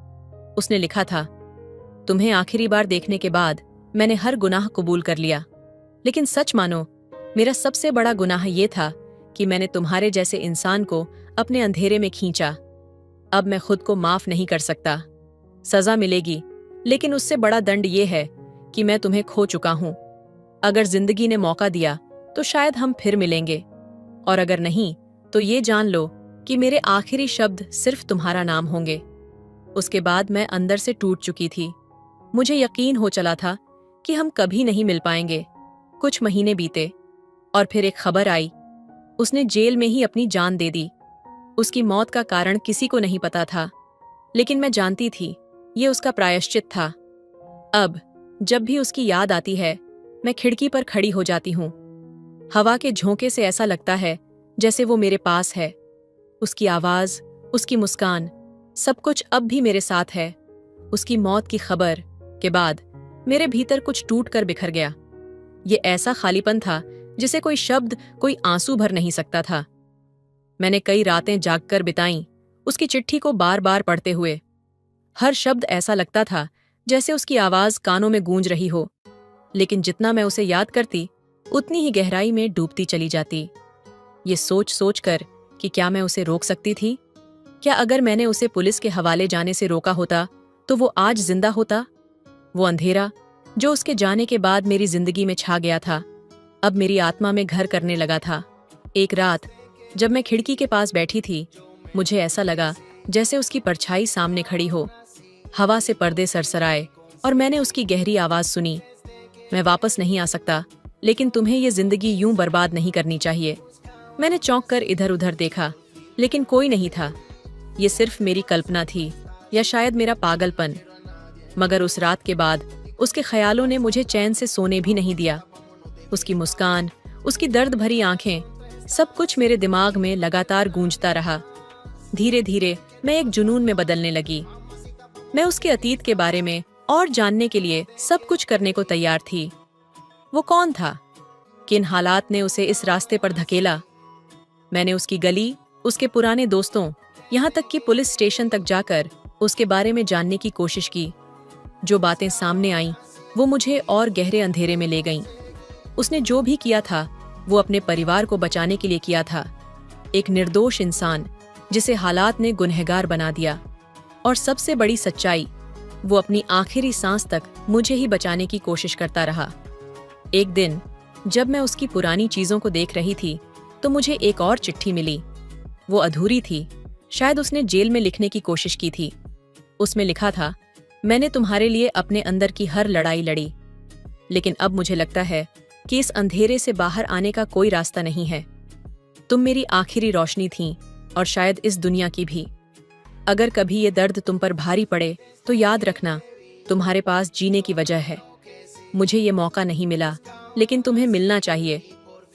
Speaker 1: उसने लिखा था, तुम्हें आखिरी बार देखने के बाद मैंने हर गुनाह कबूल कर लिया, लेकिन सच मानो मेरा सबसे बड़ा गुनाह ये था कि मैंने तुम्हारे जैसे इंसान को अपने अंधेरे में खींचा। अब मैं खुद को माफ नहीं कर सकता। सजा मिलेगी, लेकिन उससे बड़ा दंड ये है कि मैं तुम्हें खो चुका हूं। अगर जिंदगी ने मौका दिया तो शायद हम फिर मिलेंगे, और अगर नहीं तो ये जान लो कि मेरे आखिरी शब्द सिर्फ तुम्हारा नाम होंगे। उसके बाद मैं अंदर से टूट चुकी थी। मुझे यकीन हो चला था कि हम कभी नहीं मिल पाएंगे। कुछ महीने बीते और फिर एक खबर आई, उसने जेल में ही अपनी जान दे दी। उसकी मौत का कारण किसी को नहीं पता था, लेकिन मैं जानती थी ये उसका प्रायश्चित था। अब जब भी उसकी याद आती है, मैं खिड़की पर खड़ी हो जाती हूँ। हवा के झोंके से ऐसा लगता है जैसे वो मेरे पास है। उसकी आवाज, उसकी मुस्कान, सब कुछ अब भी मेरे साथ है। उसकी मौत की खबर के बाद मेरे भीतर कुछ टूट कर बिखर गया। ये ऐसा खालीपन था जिसे कोई शब्द, कोई आंसू भर नहीं सकता था। मैंने कई रातें जागकर बिताईं, उसकी चिट्ठी को बार बार पढ़ते हुए। हर शब्द ऐसा लगता था जैसे उसकी आवाज कानों में गूंज रही हो, लेकिन जितना मैं उसे याद करती उतनी ही गहराई में डूबती चली जाती। ये सोच सोच कर कि क्या मैं उसे रोक सकती थी? क्या अगर मैंने उसे पुलिस के हवाले जाने से रोका होता तो वो आज जिंदा होता? वो अंधेरा जो उसके जाने के बाद मेरी जिंदगी में छा गया था, अब मेरी आत्मा में घर करने लगा था। एक रात जब मैं खिड़की के पास बैठी थी, मुझे ऐसा लगा जैसे उसकी परछाई सामने खड़ी हो। हवा से पर्दे सरसराए और मैंने उसकी गहरी आवाज सुनी, मैं वापस नहीं आ सकता, लेकिन तुम्हें ये जिंदगी यूं बर्बाद नहीं करनी चाहिए। मैंने चौंक कर इधर उधर देखा, लेकिन कोई नहीं था। ये सिर्फ मेरी कल्पना थी या शायद मेरा पागलपन। मगर उस रात के बाद उसके ख्यालों ने मुझे चैन से सोने भी नहीं दिया। उसकी मुस्कान, उसकी दर्द भरी आंखें, सब कुछ मेरे दिमाग में लगातार गूंजता रहा। धीरे धीरे मैं एक जुनून में बदलने लगी। मैं उसके अतीत के बारे में और जानने के लिए सब कुछ करने को तैयार थी। वो कौन था? किन हालात ने उसे इस रास्ते पर धकेला? मैंने उसकी गली, उसके पुराने दोस्तों, यहाँ तक कि पुलिस स्टेशन तक जाकर उसके बारे में जानने की कोशिश की। जो बातें सामने आईं, वो मुझे और गहरे अंधेरे में ले गईं। उसने जो भी किया था, वो अपने परिवार को बचाने के लिए किया था। एक निर्दोष इंसान जिसे हालात ने गुनहगार बना दिया। और सबसे बड़ी सच्चाई, वो अपनी आखिरी सांस तक मुझे ही बचाने की कोशिश करता रहा। एक दिन जब मैं उसकी पुरानी चीजों को देख रही थी, तो मुझे एक और चिट्ठी मिली। वो अधूरी थी, शायद उसने जेल में लिखने की कोशिश की थी। उसमें लिखा था, मैंने तुम्हारे लिए अपने अंदर की हर लड़ाई लड़ी, लेकिन अब मुझे लगता है कि इस अंधेरे से बाहर आने का कोई रास्ता नहीं है। तुम मेरी आखिरी रोशनी थीं, और शायद इस दुनिया की भी। अगर कभी ये दर्द तुम पर भारी पड़े, तो याद रखना, तुम्हारे पास जीने की वजह है। मुझे ये मौका नहीं मिला, लेकिन तुम्हें मिलना चाहिए।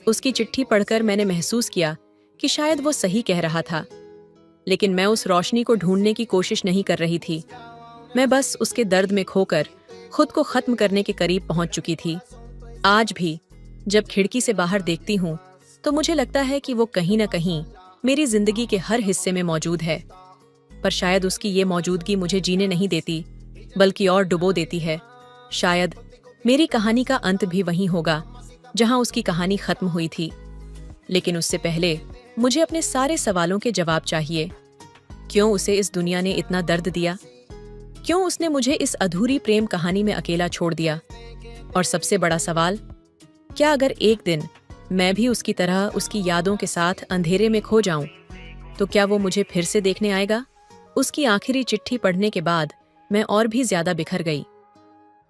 Speaker 1: उसकी चिट्ठी पढ़कर मैंने महसूस किया कि शायद वो सही कह रहा था, लेकिन मैं उस रोशनी को ढूंढने की कोशिश नहीं कर रही थी। मैं बस उसके दर्द में खोकर खुद को खत्म करने के करीब पहुंच चुकी थी। आज भी जब खिड़की से बाहर देखती हूँ, तो मुझे लगता है कि वो कहीं न कहीं मेरी जिंदगी के हर हिस्से में मौजूद है। पर शायद उसकी ये मौजूदगी मुझे जीने नहीं देती, बल्कि और डुबो देती है। शायद मेरी कहानी का अंत भी वहीं होगा जहां उसकी कहानी खत्म हुई थी। लेकिन उससे पहले मुझे अपने सारे सवालों के जवाब चाहिए। क्यों उसे इस दुनिया ने इतना दर्द दिया? क्यों उसने मुझे इस अधूरी प्रेम कहानी में अकेला छोड़ दिया? और सबसे बड़ा सवाल, क्या अगर एक दिन मैं भी उसकी तरह उसकी यादों के साथ अंधेरे में खो जाऊं, तो क्या वो मुझे फिर से देखने आएगा? उसकी आखिरी चिट्ठी पढ़ने के बाद मैं और भी ज्यादा बिखर गई।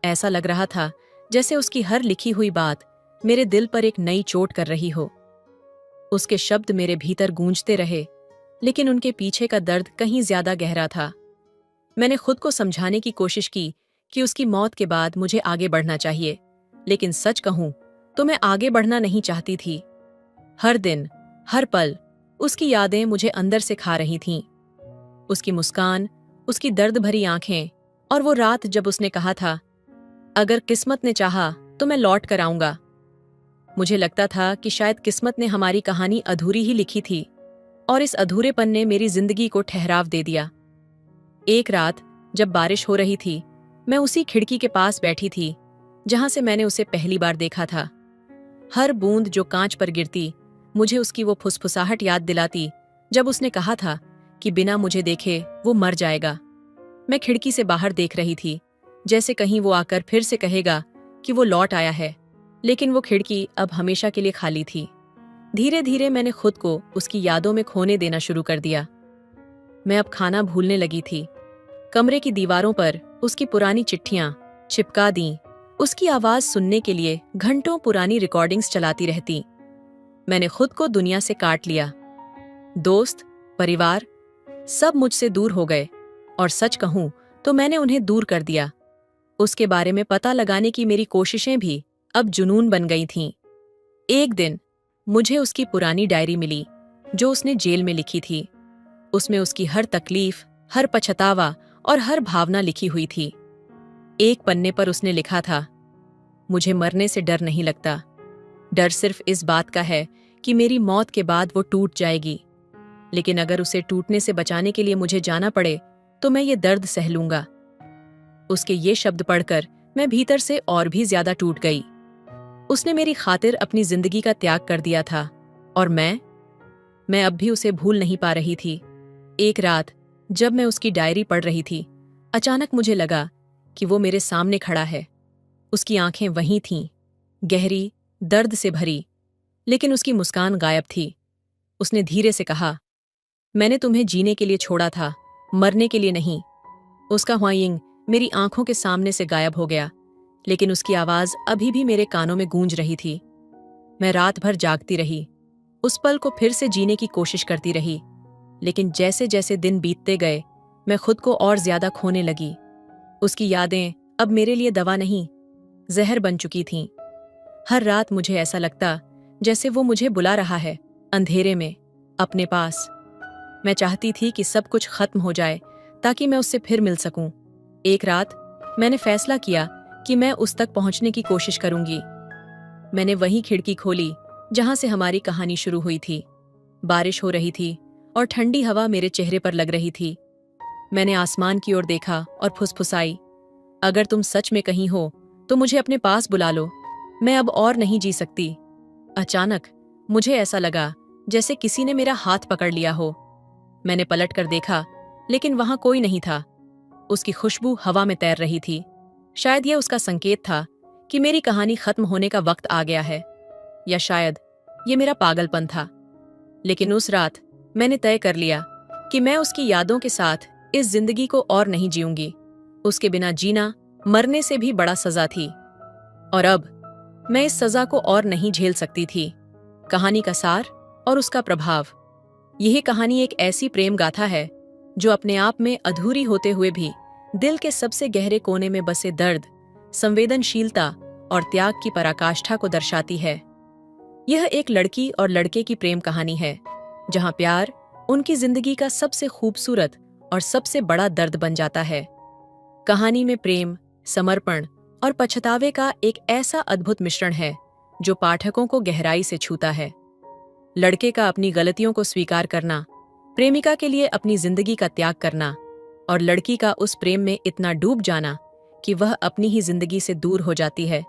Speaker 1: ऐसा लग रहा था जैसे उसकी हर लिखी हुई बात मेरे दिल पर एक नई चोट कर रही हो। उसके शब्द मेरे भीतर गूंजते रहे, लेकिन उनके पीछे का दर्द कहीं ज्यादा गहरा था। मैंने खुद को समझाने की कोशिश की कि उसकी मौत के बाद मुझे आगे बढ़ना चाहिए, लेकिन सच कहूं तो मैं आगे बढ़ना नहीं चाहती थी। हर दिन, हर पल उसकी यादें मुझे अंदर से खा रही थीं। उसकी मुस्कान, उसकी दर्द भरी आंखें, और वो रात जब उसने कहा था, अगर किस्मत ने चाहा तो मैं लौट कर आऊंगा। मुझे लगता था कि शायद किस्मत ने हमारी कहानी अधूरी ही लिखी थी, और इस अधूरेपन ने मेरी जिंदगी को ठहराव दे दिया। एक रात जब बारिश हो रही थी, मैं उसी खिड़की के पास बैठी थी जहां से मैंने उसे पहली बार देखा था। हर बूंद जो कांच पर गिरती, मुझे उसकी वो फुसफुसाहट याद दिलाती जब उसने कहा था कि बिना मुझे देखे वो मर जाएगा। मैं खिड़की से बाहर देख रही थी, जैसे कहीं वो आकर फिर से कहेगा कि वो लौट आया है, लेकिन वो खिड़की अब हमेशा के लिए खाली थी। धीरे धीरे मैंने खुद को उसकी यादों में खोने देना शुरू कर दिया। मैं अब खाना भूलने लगी थी। कमरे की दीवारों पर उसकी पुरानी चिट्ठियां चिपका दीं। उसकी आवाज सुनने के लिए घंटों पुरानी रिकॉर्डिंग्स चलाती रहती। मैंने खुद को दुनिया से काट लिया। दोस्त, परिवार, सब मुझसे दूर हो गए, और सच कहूं तो मैंने उन्हें दूर कर दिया। उसके बारे में पता लगाने की मेरी कोशिशें भी अब जुनून बन गई थीं। एक दिन मुझे उसकी पुरानी डायरी मिली जो उसने जेल में लिखी थी। उसमें उसकी हर तकलीफ, हर पछतावा और हर भावना लिखी हुई थी। एक पन्ने पर उसने लिखा था, मुझे मरने से डर नहीं लगता। डर सिर्फ इस बात का है कि मेरी मौत के बाद वो टूट जाएगी। लेकिन अगर उसे टूटने से बचाने के लिए मुझे जाना पड़े, तो मैं ये दर्द सह लूंगा। उसके ये शब्द पढ़कर मैं भीतर से और भी ज्यादा टूट गई। उसने मेरी खातिर अपनी जिंदगी का त्याग कर दिया था, और मैं अब भी उसे भूल नहीं पा रही थी। एक रात जब मैं उसकी डायरी पढ़ रही थी, अचानक मुझे लगा कि वो मेरे सामने खड़ा है। उसकी आंखें वहीं थीं, गहरी, दर्द से भरी, लेकिन उसकी मुस्कान गायब थी। उसने धीरे से कहा, मैंने तुम्हें जीने के लिए छोड़ा था, मरने के लिए नहीं। उसका ह्वाइंग मेरी आंखों के सामने से गायब हो गया, लेकिन उसकी आवाज अभी भी मेरे कानों में गूंज रही थी। मैं रात भर जागती रही, उस पल को फिर से जीने की कोशिश करती रही, लेकिन जैसे जैसे दिन बीतते गए, मैं खुद को और ज्यादा खोने लगी। उसकी यादें अब मेरे लिए दवा नहीं, जहर बन चुकी थीं। हर रात मुझे ऐसा लगता जैसे वो मुझे बुला रहा है, अंधेरे में, अपने पास। मैं चाहती थी कि सब कुछ खत्म हो जाए ताकि मैं उससे फिर मिल सकूं। एक रात मैंने फैसला किया कि मैं उस तक पहुंचने की कोशिश करूंगी। मैंने वही खिड़की खोली जहां से हमारी कहानी शुरू हुई थी। बारिश हो रही थी और ठंडी हवा मेरे चेहरे पर लग रही थी। मैंने आसमान की ओर देखा और फुसफुसाई, अगर तुम सच में कहीं हो तो मुझे अपने पास बुला लो, मैं अब और नहीं जी सकती। अचानक मुझे ऐसा लगा जैसे किसी ने मेरा हाथ पकड़ लिया हो। मैंने पलट कर देखा, लेकिन वहां कोई नहीं था। उसकी खुशबू हवा में तैर रही थी। शायद यह उसका संकेत था कि मेरी कहानी खत्म होने का वक्त आ गया है, या शायद ये मेरा पागलपन था। लेकिन उस रात मैंने तय कर लिया कि मैं उसकी यादों के साथ इस जिंदगी को और नहीं जीऊंगी। उसके बिना जीना मरने से भी बड़ा सजा थी, और अब मैं इस सजा को और नहीं झेल सकती थी। कहानी का सार और उसका प्रभाव। यह कहानी एक ऐसी प्रेम गाथा है जो अपने आप में अधूरी होते हुए भी दिल के सबसे गहरे कोने में बसे दर्द, संवेदनशीलता और त्याग की पराकाष्ठा को दर्शाती है। यह एक लड़की और लड़के की प्रेम कहानी है, जहां प्यार उनकी जिंदगी का सबसे खूबसूरत और सबसे बड़ा दर्द बन जाता है। कहानी में प्रेम, समर्पण और पछतावे का एक ऐसा अद्भुत मिश्रण है जो पाठकों को गहराई से छूता है। लड़के का अपनी गलतियों को स्वीकार करना, प्रेमिका के लिए अपनी जिंदगी का त्याग करना, और लड़की का उस प्रेम में इतना डूब जाना कि वह अपनी ही जिंदगी से दूर हो जाती है।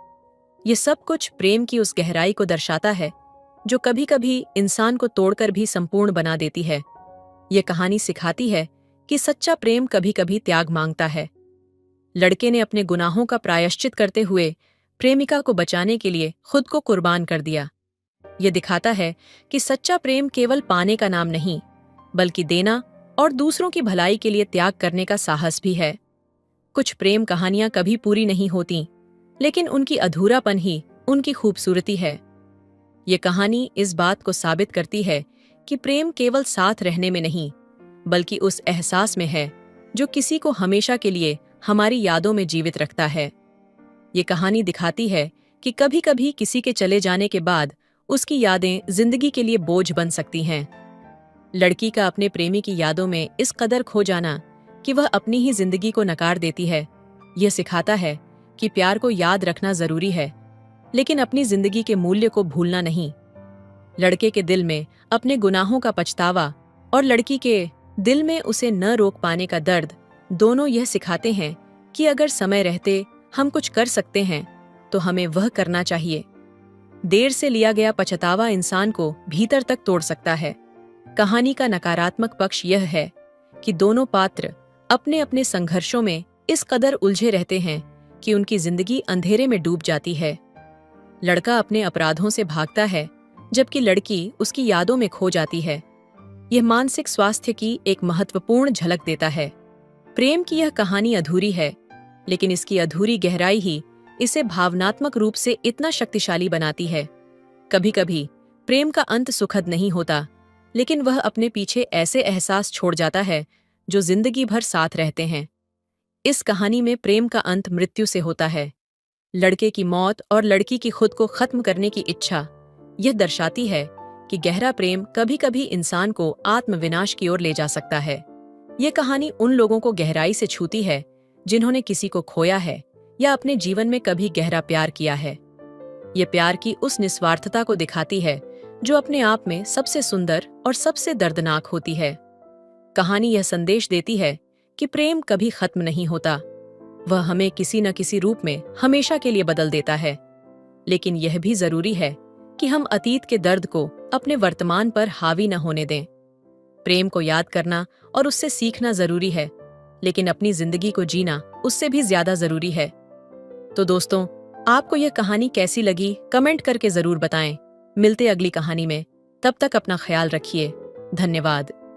Speaker 1: ये सब कुछ प्रेम की उस गहराई को दर्शाता है जो कभी कभी इंसान को तोड़कर भी संपूर्ण बना देती है। ये कहानी सिखाती है कि सच्चा प्रेम कभी कभी त्याग मांगता है। लड़के ने अपने गुनाहों का प्रायश्चित करते हुए प्रेमिका को बचाने के लिए खुद को कुर्बान कर दिया। यह दिखाता है कि सच्चा प्रेम केवल पाने का नाम नहीं, बल्कि देना और दूसरों की भलाई के लिए त्याग करने का साहस भी है। कुछ प्रेम कहानियां कभी पूरी नहीं होती, लेकिन उनकी अधूरापन ही उनकी खूबसूरती है। ये कहानी इस बात को साबित करती है कि प्रेम केवल साथ रहने में नहीं, बल्कि उस एहसास में है जो किसी को हमेशा के लिए हमारी यादों में जीवित रखता है। ये कहानी दिखाती है कि कभी कभी किसी के चले जाने के बाद उसकी यादें जिंदगी के लिए बोझ बन सकती हैं। लड़की का अपने प्रेमी की यादों में इस कदर खो जाना कि वह अपनी ही जिंदगी को नकार देती है, यह सिखाता है कि प्यार को याद रखना जरूरी है, लेकिन अपनी जिंदगी के मूल्य को भूलना नहीं। लड़के के दिल में अपने गुनाहों का पछतावा और लड़की के दिल में उसे न रोक पाने का दर्द, दोनों यह सिखाते हैं कि अगर समय रहते हम कुछ कर सकते हैं तो हमें वह करना चाहिए। देर से लिया गया पछतावा इंसान को भीतर तक तोड़ सकता है। कहानी का नकारात्मक पक्ष यह है कि दोनों पात्र अपने अपने संघर्षों में इस कदर उलझे रहते हैं कि उनकी जिंदगी अंधेरे में डूब जाती है। लड़का अपने अपराधों से भागता है, जबकि लड़की उसकी यादों में खो जाती है। यह मानसिक स्वास्थ्य की एक महत्वपूर्ण झलक देता है। प्रेम की यह कहानी अधूरी है, लेकिन इसकी अधूरी गहराई ही इसे भावनात्मक रूप से इतना शक्तिशाली बनाती है। कभी कभी प्रेम का अंत सुखद नहीं होता, लेकिन वह अपने पीछे ऐसे एहसास छोड़ जाता है जो जिंदगी भर साथ रहते हैं। इस कहानी में प्रेम का अंत मृत्यु से होता है। लड़के की मौत और लड़की की खुद को खत्म करने की इच्छा यह दर्शाती है कि गहरा प्रेम कभी कभी इंसान को आत्मविनाश की ओर ले जा सकता है। यह कहानी उन लोगों को गहराई से छूती है जिन्होंने किसी को खोया है या अपने जीवन में कभी गहरा प्यार किया है। यह प्यार की उस निस्वार्थता को दिखाती है जो अपने आप में सबसे सुंदर और सबसे दर्दनाक होती है। कहानी यह संदेश देती है कि प्रेम कभी खत्म नहीं होता, वह हमें किसी न किसी रूप में हमेशा के लिए बदल देता है। लेकिन यह भी जरूरी है कि हम अतीत के दर्द को अपने वर्तमान पर हावी न होने दें। प्रेम को याद करना और उससे सीखना जरूरी है, लेकिन अपनी जिंदगी को जीना उससे भी ज्यादा जरूरी है। तो दोस्तों, आपको यह कहानी कैसी लगी कमेंट करके जरूर बताएं। मिलते अगली कहानी में, तब तक अपना ख्याल रखिए। धन्यवाद।